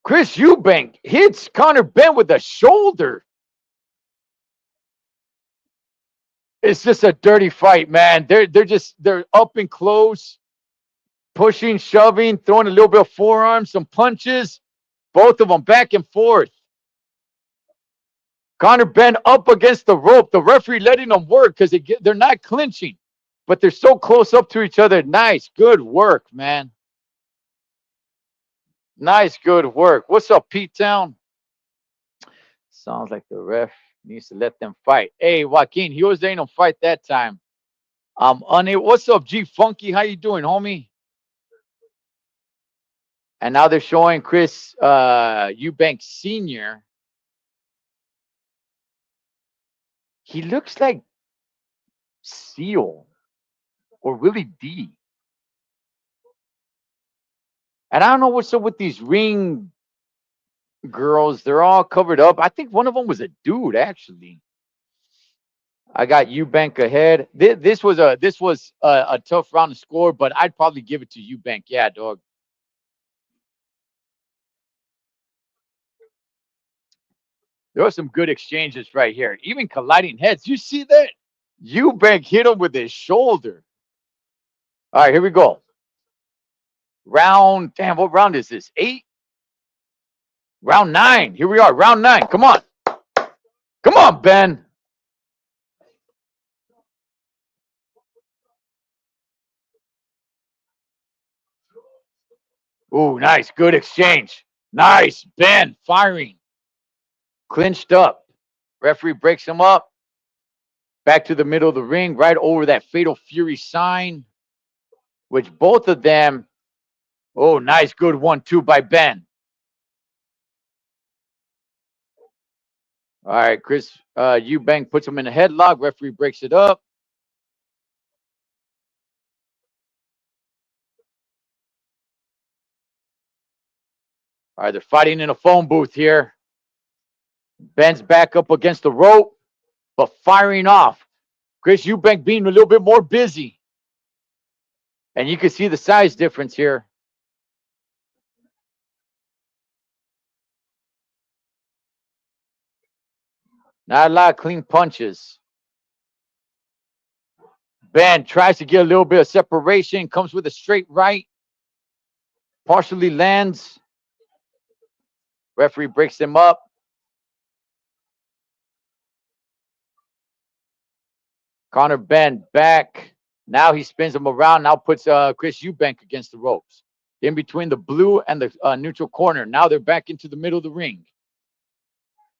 Chris Eubank hits Connor Benn with the shoulder. It's just a dirty fight, man. They're up and close, pushing, shoving, throwing a little bit of forearms, some punches. Both of them back and forth. Connor Benn up against the rope. The referee letting them work because they're not clinching, but they're so close up to each other. Nice, good work, man. Nice, good work. What's up, Pete Town? Sounds like the ref needs to let them fight. Hey, Joaquin, he was letting them fight that time. I'm unable. What's up, G Funky? How you doing, homie? And now they're showing Chris Eubank Sr. He looks like Seal or Willie D. And I don't know what's up with these ring girls. They're all covered up. I think one of them was a dude, actually. I got Eubank ahead. This was a tough round to score, but I'd probably give it to Eubank. Yeah, dog. There were some good exchanges right here. Even colliding heads. You see that? Eubank hit him with his shoulder. All right, here we go. Round, damn, what round is this? 8? Round 9. Here we are, round 9. Come on. Come on, Ben. Ooh, nice. Good exchange. Nice. Ben firing. Clinched up. Referee breaks him up. Back to the middle of the ring, right over that Fatal Fury sign, which both of them, oh, nice. Good 1-2 by Ben. All right, Chris Eubank puts him in a headlock. Referee breaks it up. All right, they're fighting in a phone booth here. Ben's back up against the rope, but firing off. Chris Eubank being a little bit more busy. And you can see the size difference here. Not a lot of clean punches. Ben tries to get a little bit of separation, comes with a straight right, partially lands. Referee breaks him up. Connor Benn back. Now he spins him around. Now puts Chris Eubank against the ropes. In between the blue and the neutral corner. Now they're back into the middle of the ring.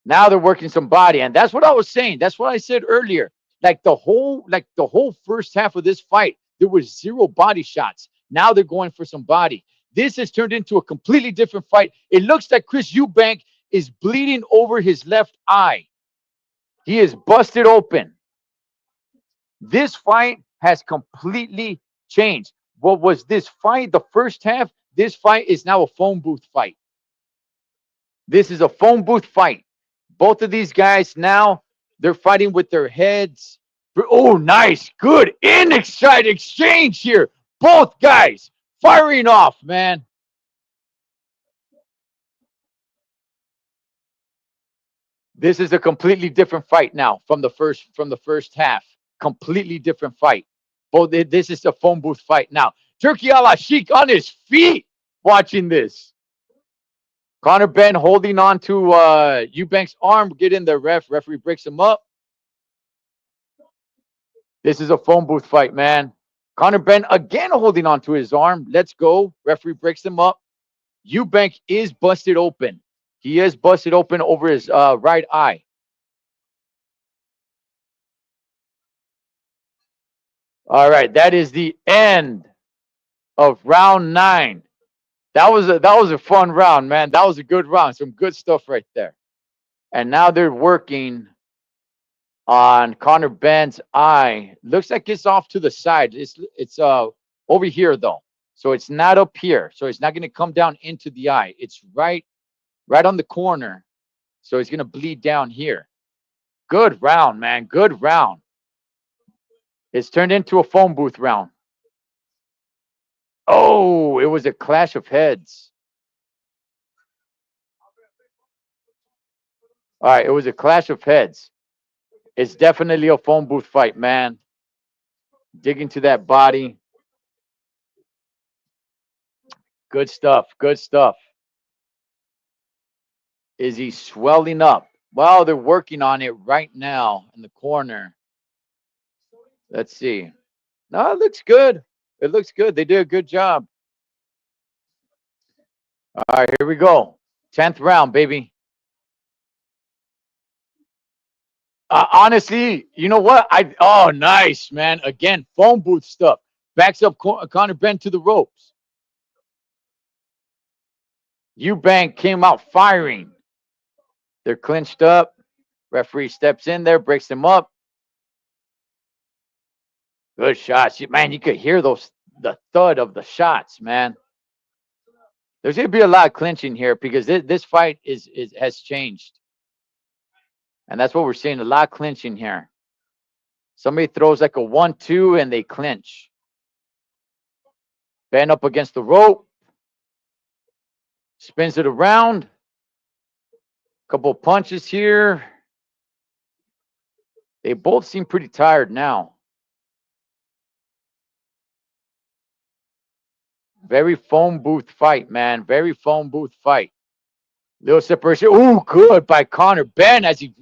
Now they're working some body. And that's what I was saying. That's what I said earlier. Like the whole first half of this fight, there was 0 body shots. Now they're going for some body. This has turned into a completely different fight. It looks like Chris Eubank is bleeding over his left eye. He is busted open. This fight has completely changed. What was this fight? The first half, this fight is now a phone booth fight. This is a phone booth fight. Both of these guys now, they're fighting with their heads. Oh, nice. Good inside exchange here. Both guys firing off, man. This is a completely different fight now from the first half. Completely different fight. Both this is a phone booth fight now. Turkey Al Sheik on his feet watching this. Connor Benn holding on to Eubank's arm, getting the referee breaks him up. This is a phone booth fight, man. Connor Benn again holding on to his arm. Let's go. Referee breaks him up. Eubank is busted open. He is busted open over his right eye. All right, that is the end of round 9. That was a fun round, man. That was a good round. Some good stuff right there. And now they're working on Connor Benn's eye. Looks like it's off to the side. It's over here though. So it's not up here. So it's not going to come down into the eye. It's right on the corner. So it's going to bleed down here. Good round, man. Good round. It's turned into a phone booth round. Oh, it was a clash of heads. All right, it was a clash of heads. It's definitely a phone booth fight, man. Dig into that body. Good stuff. Good stuff. Is he swelling up? Well, they're working on it right now in the corner. Let's see. No, it looks good. It looks good. They did a good job. All right, here we go. 10th round, baby. Honestly, you know what? Oh, nice, man. Again, phone booth stuff. Backs up Connor Benn to the ropes. Eubank came out firing. They're clinched up. Referee steps in there, breaks them up. Good shots. Man, you could hear the thud of the shots, man. There's going to be a lot of clinching here because this fight has changed. And that's what we're seeing, a lot of clinching here. Somebody throws like a 1-2 and they clinch. Benn up against the rope. Spins it around. Couple punches here. They both seem pretty tired now. Very phone booth fight, man. Very phone booth fight. Little separation. Ooh, good by Connor Benn as he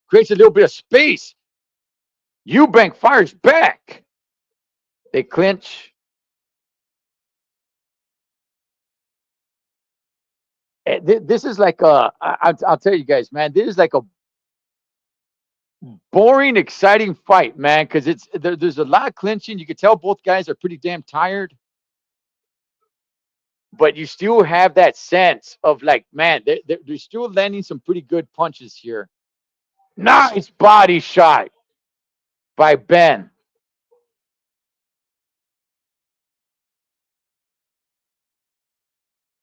creates a little bit of space. Eubank fires back. They clinch. This is like I'll tell you guys, man. This is like a boring, exciting fight, man. Because there's a lot of clinching. You can tell both guys are pretty damn tired. But you still have that sense of like, man, they're still landing some pretty good punches here. Nice body shot by Benn.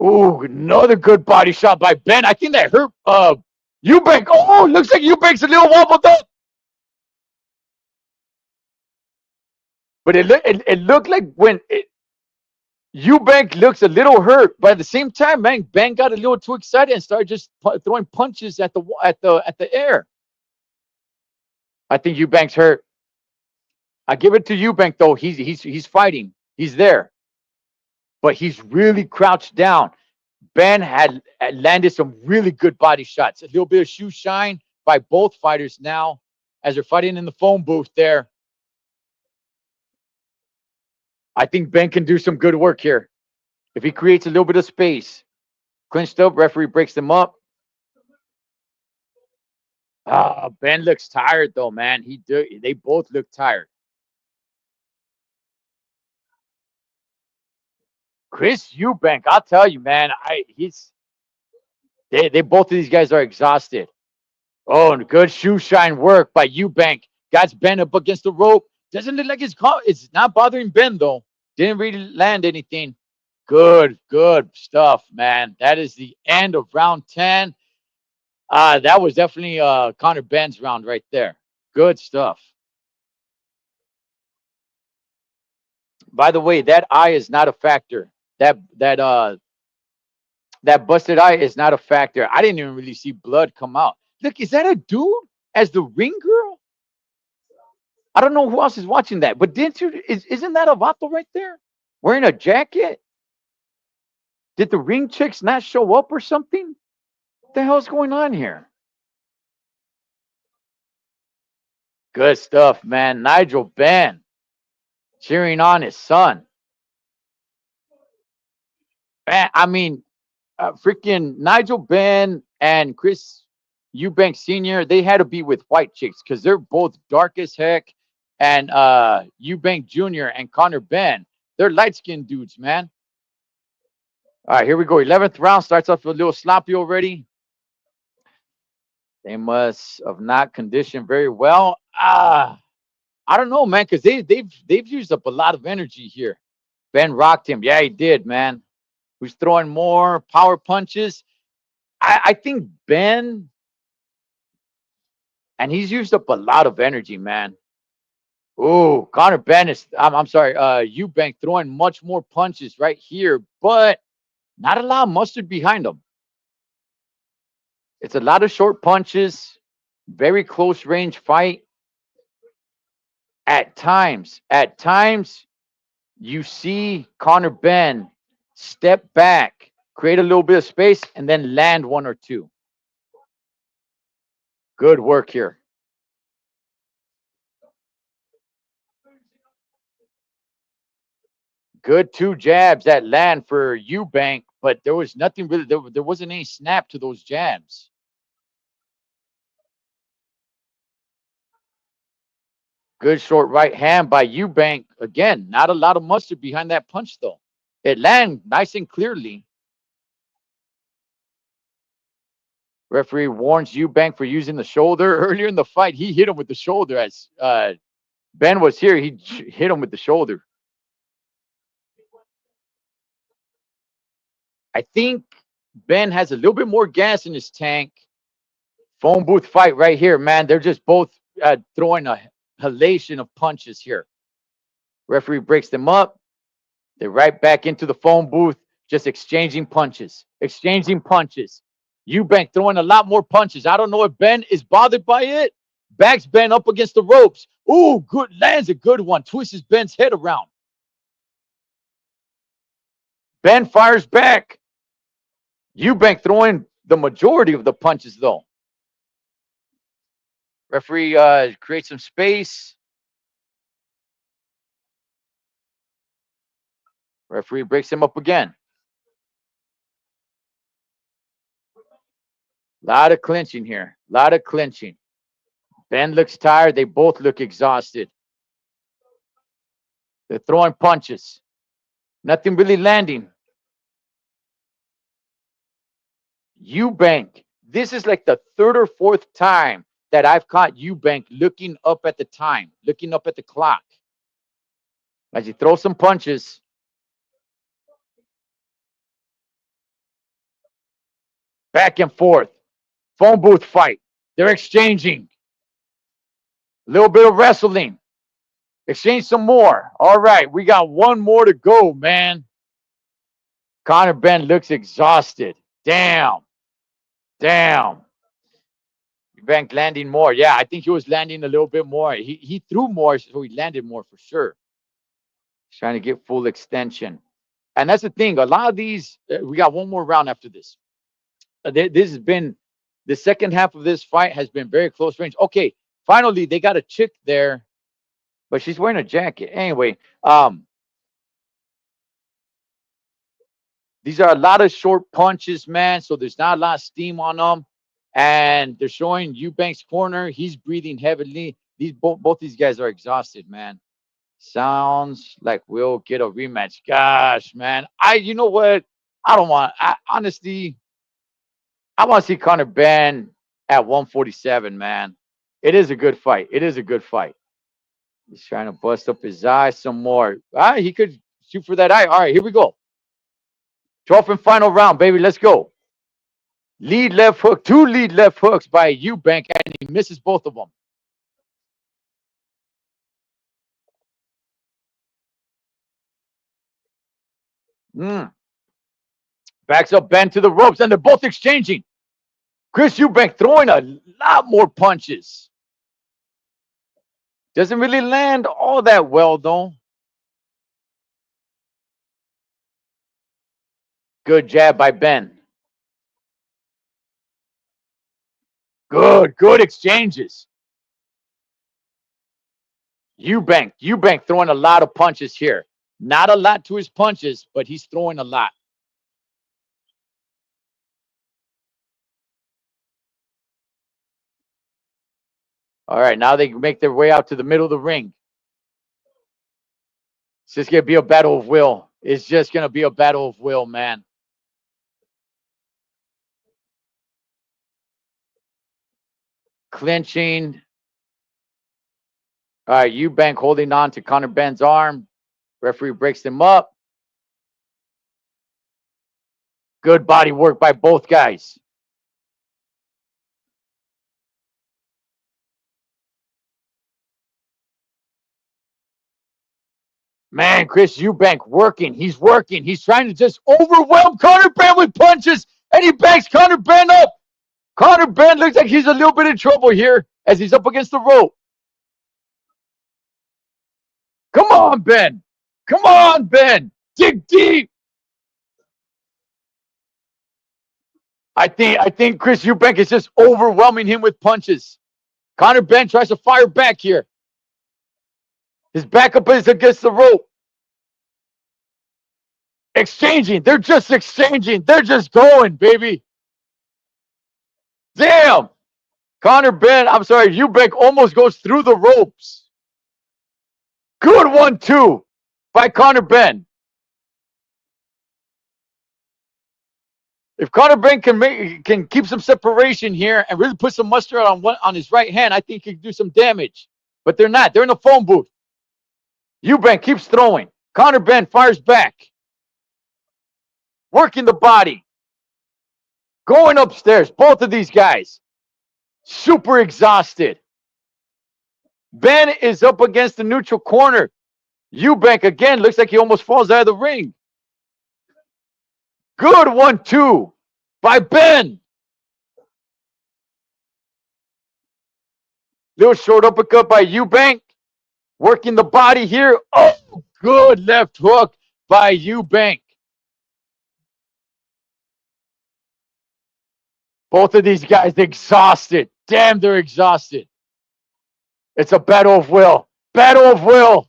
Ooh, another good body shot by Benn. I think that hurt Eubank. Oh, looks like Eubank's a little wobbled up. But it looked like when Eubank looks a little hurt, but at the same time, man, Benn got a little too excited and started just throwing punches at the air. I think Eubank's hurt. I give it to Eubank though. He's fighting. He's there, but he's really crouched down. Benn had landed some really good body shots. A little bit of shoe shine by both fighters now as they're fighting in the phone booth there. I think Benn can do some good work here if he creates a little bit of space. Clinched up, referee breaks them up. Benn looks tired though, man. They both look tired. Chris Eubank, I'll tell you, man. They both of these guys are exhausted. Oh, and good shoe shine work by Eubank. Got Benn up against the rope. Doesn't look like it's not bothering Benn though. Didn't really land anything. Good stuff, man. That is the end of round 10. That was definitely Connor Benn's round right there. Good stuff. By the way, that eye is not a factor. That busted eye is not a factor. I didn't even really see blood come out. Look, is that a dude as the ring girl? I don't know who else is watching that, but didn't you? Isn't that a vato right there wearing a jacket? Did the ring chicks not show up or something? What the hell's going on here? Good stuff, man. Nigel Benn cheering on his son. Man, I mean, freaking Nigel Benn and Chris Eubank Sr., they had to be with white chicks because they're both dark as heck. And Eubank Jr. and Connor Benn, they're light skinned dudes, man. All right, here we go. 11th round starts off a little sloppy already. They must have not conditioned very well. I don't know, man, because they've used up a lot of energy here. Ben rocked him. Yeah, he did, man. Who's throwing more power punches? I think Ben, and he's used up a lot of energy, man. Oh, Connor Ben is, I'm sorry, Eubank throwing much more punches right here, but not a lot of mustard behind him. It's a lot of short punches, very close range fight. At times, you see Connor Ben step back, create a little bit of space, and then land one or two. Good work here. Good two jabs that land for Eubank, but there was nothing really, there wasn't any snap to those jabs. Good short right hand by Eubank. Again, not a lot of mustard behind that punch, though. It landed nice and clearly. Referee warns Eubank for using the shoulder. Earlier in the fight, he hit him with the shoulder as Ben was here. He hit him with the shoulder. I think Ben has a little bit more gas in his tank. Phone booth fight right here, man. They're just both throwing a halation of punches here. Referee breaks them up. They're right back into the phone booth, just exchanging punches. Exchanging punches. Eubank throwing a lot more punches. I don't know if Ben is bothered by it. Backs Ben up against the ropes. Ooh, good, lands a good one. Twists Ben's head around. Ben fires back. Eubank throwing the majority of the punches, though. Referee creates some space. Referee breaks him up again. A lot of clinching here. A lot of clinching. Ben looks tired. They both look exhausted. They're throwing punches. Nothing really landing. Eubank. This is like the third or fourth time that I've caught Eubank looking up at the time, looking up at the clock. As he throws some punches. Back and forth. Phone booth fight. They're exchanging. A little bit of wrestling. Exchange some more. All right, we got one more to go, man. Connor Ben looks exhausted. Damn. Damn. Eubank landing more. Yeah, I think he was landing a little bit more. He threw more, so he landed more for sure. He's trying to get full extension. And that's the thing. A lot of these, we got one more round after this. This has been, the second half of this fight has been very close range. Okay, finally, they got a chick there, but she's wearing a jacket. Anyway, these are a lot of short punches, man. So there's not a lot of steam on them. And they're showing Eubank's corner. He's breathing heavily. Both these guys are exhausted, man. Sounds like we'll get a rematch. Gosh, man. You know what? I don't want, honestly, I want to see Connor Ben at 147, man. It is a good fight. It is a good fight. He's trying to bust up his eye some more. He could shoot for that eye. All right, here we go. 12th and final round, baby. Let's go. Lead left hook, two lead left hooks by Eubank, and he misses both of them. Backs up Ben to the ropes, and they're both exchanging. Chris Eubank throwing a lot more punches. Doesn't really land all that well, though. Good jab by Benn. Good exchanges. Eubank throwing a lot of punches here. Not a lot to his punches, but he's throwing a lot. All right, now they make their way out to the middle of the ring. It's just going to be a battle of will. It's just going to be a battle of will, man. Clinching. All right, Eubank holding on to Conor Benn's arm. Referee breaks him up. Good body work by both guys. Man, Chris Eubank working. He's working. He's trying to just overwhelm Conor Benn with punches, and he backs Conor Benn up. Conor Benn looks like he's a little bit in trouble here as he's up against the rope. Come on, Benn. Come on, Benn. Dig deep. I think Chris Eubank is just overwhelming him with punches. Conor Benn tries to fire back here. His backup is against the rope. Exchanging. They're just exchanging. They're just going, baby. Damn. Eubank almost goes through the ropes. Good 1-2 by Conor Benn. If Conor Benn can keep some separation here and really put some mustard on his right hand, I think he can do some damage. But they're not. They're in the phone booth. Eubank keeps throwing. Conor Benn fires back. Working the body. Going upstairs. Both of these guys. Super exhausted. Benn is up against the neutral corner. Eubank again looks like he almost falls out of the ring. Good 1-2 by Benn. Little short uppercut by Eubank. Working the body here. Oh, good left hook by Eubank. Both of these guys exhausted. Damn, they're exhausted. It's a battle of will. Battle of will.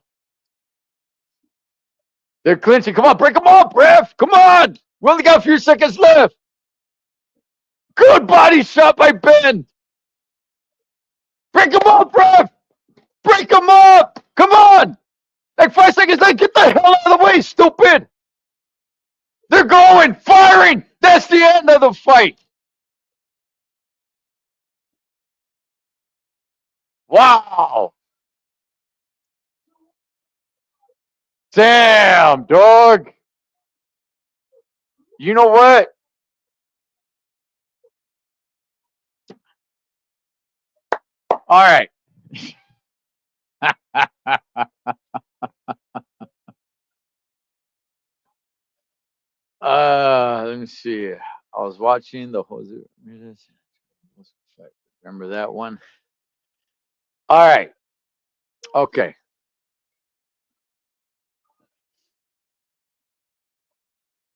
They're clinching. Come on, break them up, ref. Come on. We only got a few seconds left. Good body shot by Benn. Break them up, ref. Break them up. Come on. Like 5 seconds left. Get the hell out of the way, stupid. They're going. Firing. That's the end of the fight. Wow. Damn, dog. You know what? All right. Let me see. I was watching the Jose. Remember that one? All right. Okay.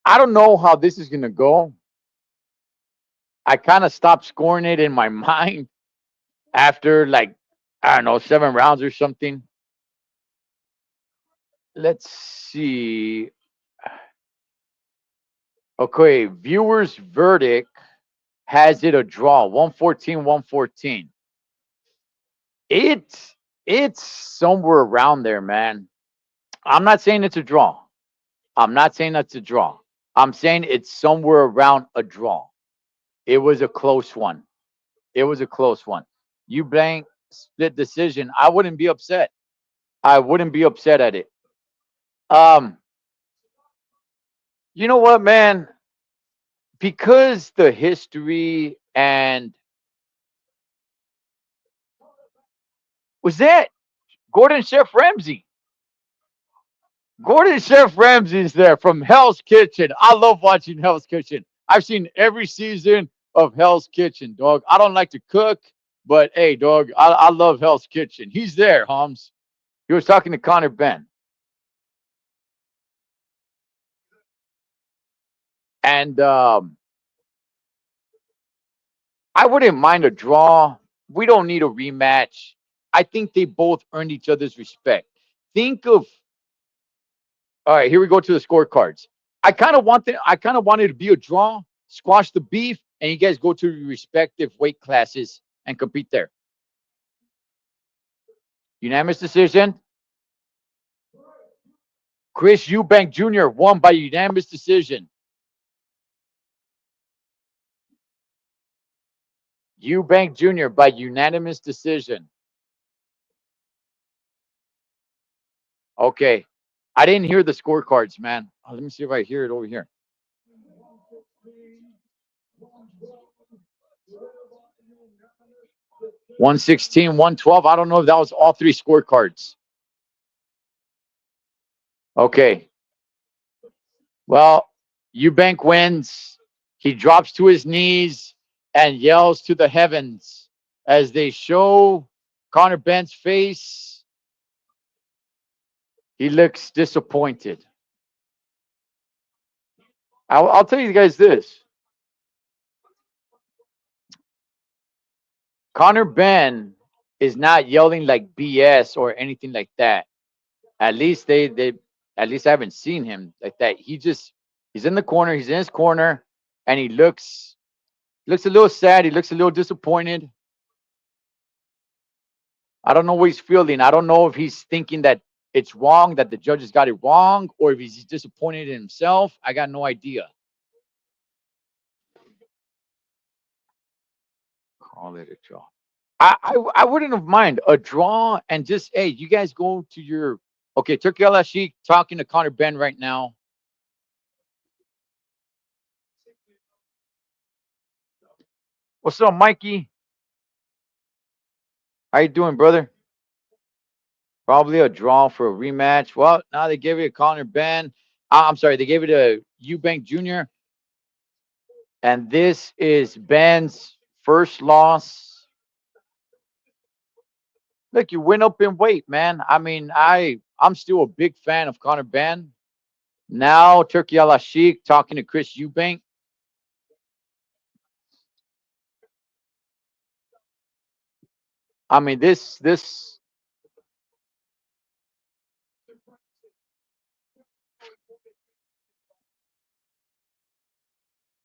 I don't know how this is going to go. I kind of stopped scoring it in my mind after, like, I don't know, 7 rounds or something. Let's see. Okay, viewers' verdict has it a draw, 114-114. It's somewhere around there, man. I'm not saying it's a draw. I'm not saying that's a draw. I'm saying it's somewhere around a draw. It was a close one. It was a close one. Eubank split decision. I wouldn't be upset. I wouldn't be upset at it. You know what, man? Because the history and was that Gordon Chef Ramsay? Gordon Chef Ramsay is there from Hell's Kitchen. I love watching Hell's Kitchen. I've seen every season. of Hell's Kitchen, dog. I don't like to cook, but hey, dog, I love Hell's Kitchen. He's there, Holmes. He was talking to Connor Benn. And I wouldn't mind a draw. We don't need a rematch. I think they both earned each other's respect. Think of All right, here we go to the scorecards. I kind of wanted to be a draw, squash the beef, and you guys go to your respective weight classes and compete there. Unanimous decision. Chris Eubank Jr. won by unanimous decision. Eubank Jr. by unanimous decision. Okay. I didn't hear the scorecards, man. Let me see if I hear it over here. 116, 112. I don't know if that was all three scorecards. Okay. Well, Eubank wins. He drops to his knees and yells to the heavens as they show Connor Benn's face. He looks disappointed. I'll tell you guys this. Connor Benn is not yelling like BS or anything like that. At least they at least I haven't seen him like that. He's in the corner, he's in his corner, and he looks a little sad, he looks a little disappointed. I don't know what he's feeling. I don't know if he's thinking that it's wrong, that the judges got it wrong, or if he's disappointed in himself. I got no idea. Call it a draw. I wouldn't have mind a draw and just hey, you guys go to your okay. Turkey Al Sheik talking to Connor Benn right now. What's up, Mikey? How you doing, brother? Probably a draw for a rematch. Well, now they gave it to Connor Benn. I'm sorry, they gave it to Eubank Jr. And this is Benn's first loss. Look, you went up in weight, man. I mean, I'm still a big fan of Connor Benn. Now Turkey Al Sheik talking to Chris Eubank. I mean, this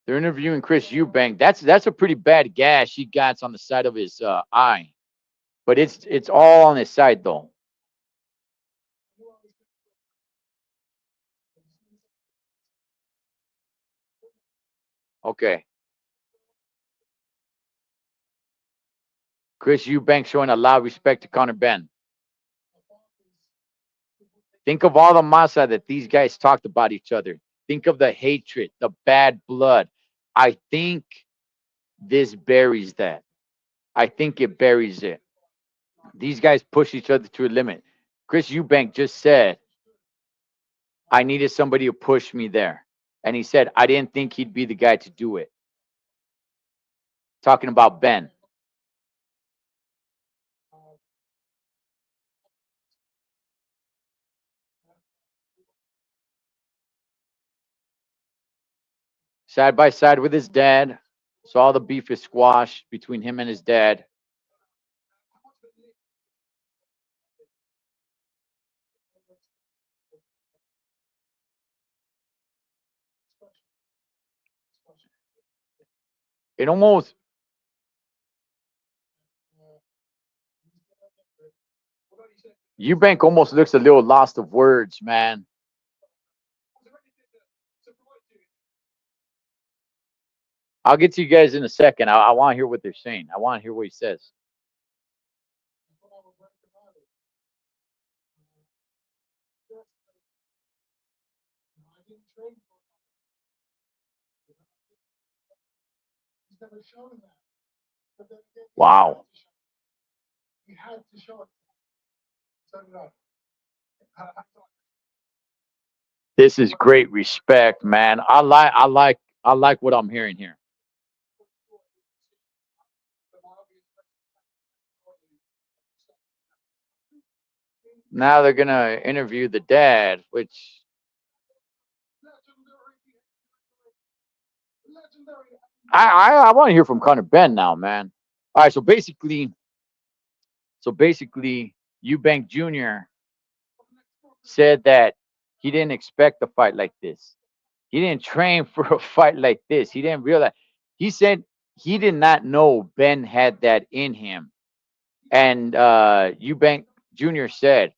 they're interviewing Chris Eubank. That's a pretty bad gash he got on the side of his eye, but it's all on his side though. Okay, Chris Eubank showing a lot of respect to Connor Benn. Think of all the masa that these guys talked about each other. Think of the hatred, the bad blood. I think this buries that. I think it buries it. These guys push each other to a limit. Chris Eubank just said, I needed somebody to push me there. And he said, I didn't think he'd be the guy to do it. Talking about Benn. Side by side with his dad. So all the beef is squashed between him and his dad. It almost Eubank almost looks a little lost of words, man. I'll get to you guys in a second. I want to hear what they're saying. I want to hear what he says. Wow. This is great respect, man. I like what I'm hearing here. Now they're gonna interview the dad, which I want to hear from Connor Ben now, man. All right, so basically, Eubank Jr. said that he didn't expect a fight like this. He didn't train for a fight like this. He didn't realize. He said he did not know Ben had that in him. And Eubank Jr. said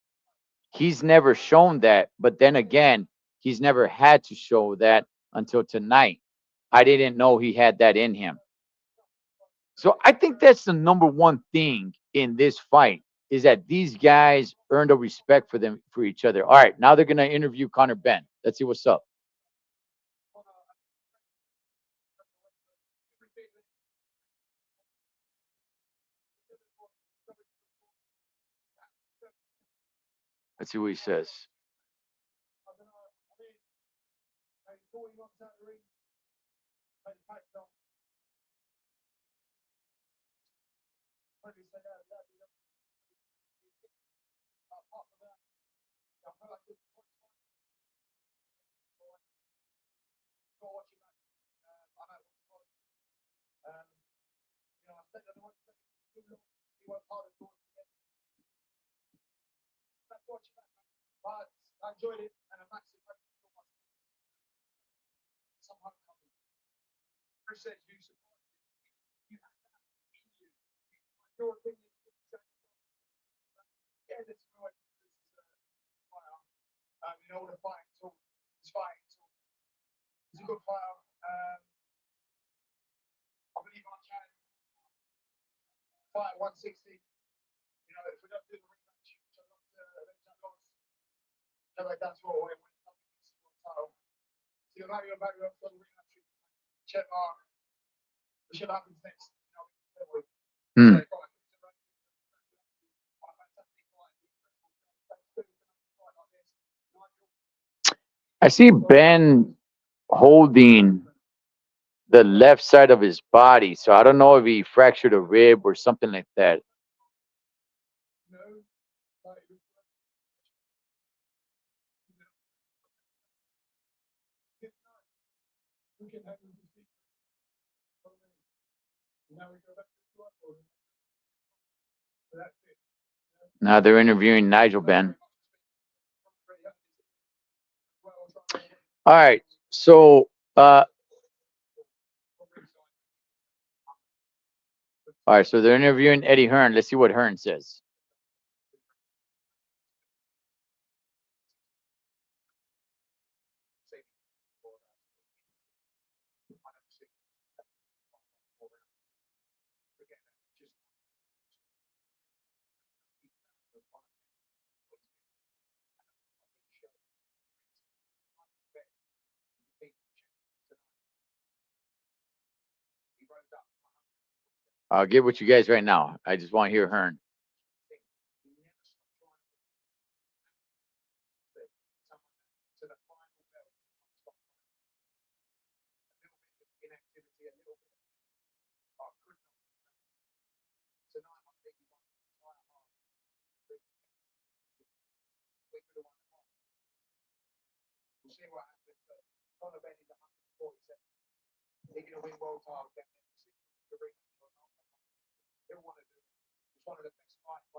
he's never shown that, but then again, he's never had to show that until tonight. I didn't know he had that in him. So I think that's the number one thing in this fight is that these guys earned a respect for each other. All right, now they're gonna interview Connor Ben. Let's see what's up. Let's see what he says. Hmm. I see Ben holding the left side of his body, so I don't know if he fractured a rib or something like that. Now they're interviewing Nigel Ben. All right, so all right, so they're interviewing Eddie Hearn. Let's see what Hearn says. I'll get with you guys right now. I just want to hear Hearn.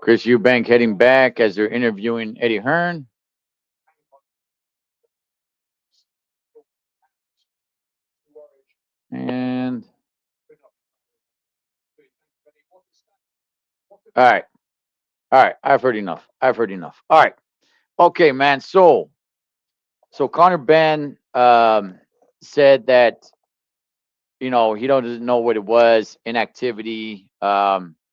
Chris Eubank heading back as they're interviewing Eddie Hearn. And all right, all right. I've heard enough. I've heard enough. All right, okay, man. So Connor Ben said that he doesn't know what it was inactivity.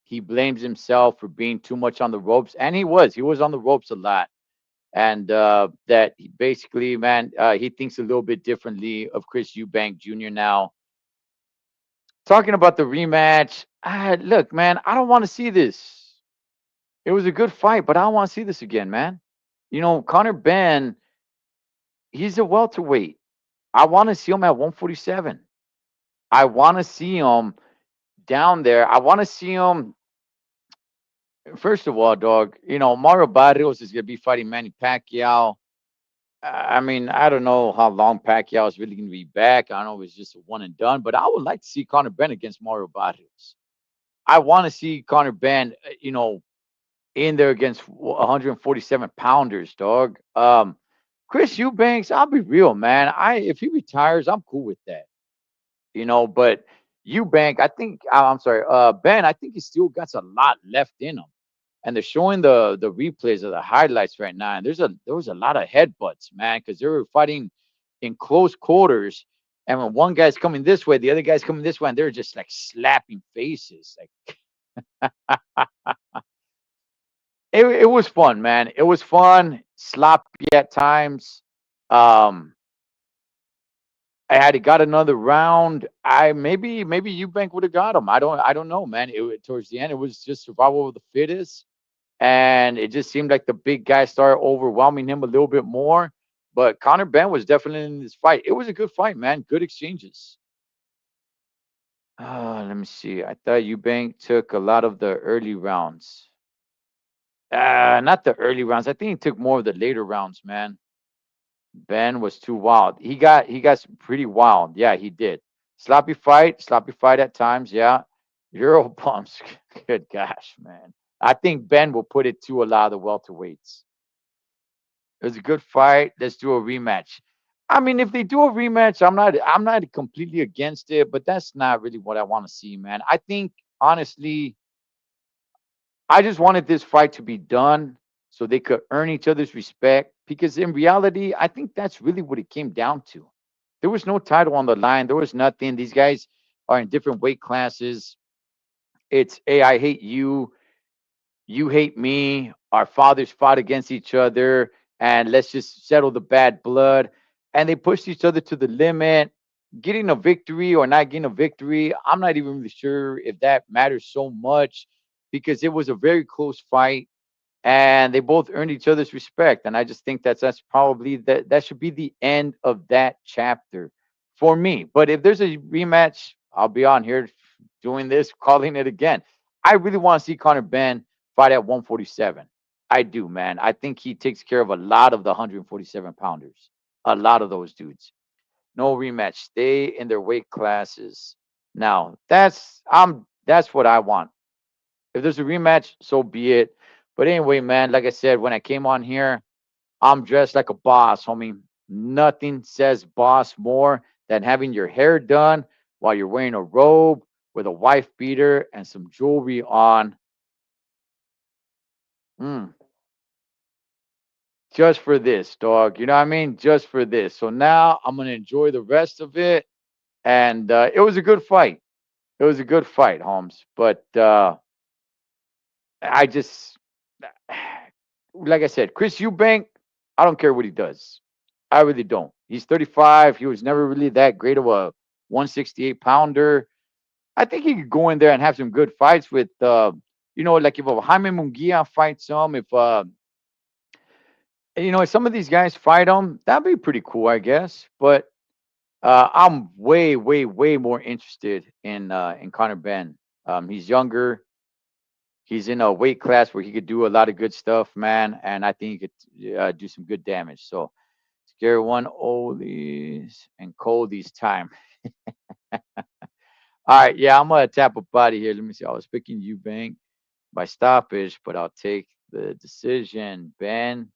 He blames himself for being too much on the ropes, and he was on the ropes a lot. And that basically, man, he thinks a little bit differently of Chris Eubank Jr. now. Talking about the rematch, look, man, I don't want to see this. It was a good fight, but I don't want to see this again, man. Connor Ben, he's a welterweight. I want to see him at 147. I want to see him down there. I want to see him First of all, dog, Mario Barrios is gonna be fighting Manny Pacquiao. I mean, I don't know how long Pacquiao is really gonna be back. I don't know if it's just a one and done, but I would like to see Conor Benn against Mario Barrios. I want to see Conor Benn, in there against 147 pounders, dog. Chris Eubanks, I'll be real, man. If he retires, I'm cool with that. But Eubank, I'm sorry, Ben, I think he still got a lot left in him. And they're showing the replays of the highlights right now. And there was a lot of headbutts, man, because they were fighting in close quarters. And when one guy's coming this way, the other guy's coming this way, and they're just like slapping faces. Like it was fun, man. It was fun, sloppy at times. Um, I had got another round. I maybe Eubank would have got him. I don't know, man. Towards the end, it was just survival of the fittest, and it just seemed like the big guy started overwhelming him a little bit more. But Conor Benn was definitely in this fight. It was a good fight, man. Good exchanges. Let me see. I thought Eubank took a lot of the early rounds. Not the early rounds. I think he took more of the later rounds, man. Ben was too wild. He got pretty wild. Yeah, he did. Sloppy fight at times. Yeah, Euro pumps. Good gosh, man. I think Ben will put it to a lot of the welterweights. It was a good fight. Let's do a rematch. I mean, if they do a rematch, I'm not completely against it, but that's not really what I want to see, man. I think honestly, I just wanted this fight to be done so they could earn each other's respect. Because in reality, I think that's really what it came down to. There was no title on the line. There was nothing. These guys are in different weight classes. It's, hey, I hate you. You hate me. Our fathers fought against each other, and let's just settle the bad blood. And they pushed each other to the limit. Getting a victory or not getting a victory, I'm not even really sure if that matters so much because it was a very close fight and they both earned each other's respect. And I just think that's probably that should be the end of that chapter for me. But if there's a rematch, I'll be on here doing this, calling it again. I really want to see Conor Benn fight at 147. I do, man. I think he takes care of a lot of the 147 pounders, a lot of those dudes. No rematch. Stay in their weight classes. Now that's what I want. If there's a rematch, so be it. But anyway, man, like I said, when I came on here, I'm dressed like a boss, homie. Nothing says boss more than having your hair done while you're wearing a robe with a wife beater and some jewelry on. Mm, just for this, dog. You know what I mean? Just for this. So now I'm gonna enjoy the rest of it. And it was a good fight. It was a good fight, Holmes. But I just like I said, Chris Eubank, I don't care what he does. I really don't. He's 35. He was never really that great of a 168 pounder. I think he could go in there and have some good fights with, like if Jaime Munguia fights him, if some of these guys fight him, that'd be pretty cool, I guess. But I'm way, way, way more interested in Conor Benn. He's younger. He's in a weight class where he could do a lot of good stuff, man, and I think he could do some good damage. So, scare one oldies and coldies time. All right, yeah, I'm gonna tap a body here. Let me see. I was picking Eubank by stoppage, but I'll take the decision. Ben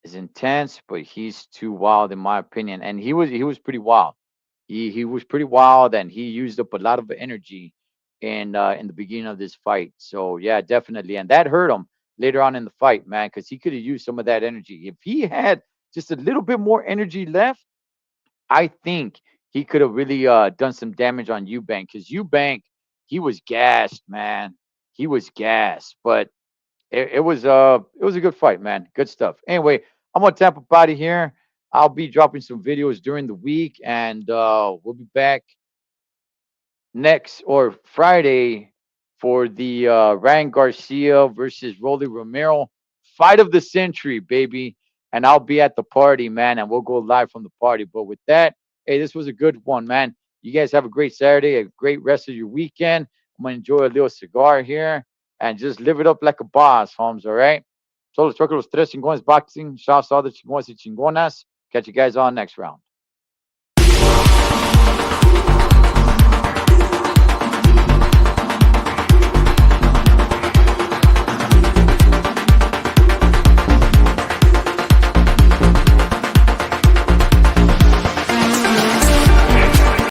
is intense, but he's too wild in my opinion. And he was pretty wild. He was pretty wild, and he used up a lot of energy in the beginning of this fight. So yeah, definitely, and that hurt him later on in the fight, man, because he could have used some of that energy. If he had just a little bit more energy left, I think he could have really done some damage on Eubank because Eubank, he was gassed, man. He was gassed, but it was a good fight, man. Good stuff. Anyway, I'm gonna tap a body here. I'll be dropping some videos during the week, and we'll be back next or Friday for the Ryan Garcia versus Rolly Romero fight of the century, baby. And I'll be at the party, man, and we'll go live from the party. But with that, hey, this was a good one, man. You guys have a great Saturday, a great rest of your weekend. I'm gonna enjoy a little cigar here. and just live it up like a boss, Holmes. All right. So let's talk los tres chingones boxing. Shouts to all the chingones y chingonas. Catch you guys on next round.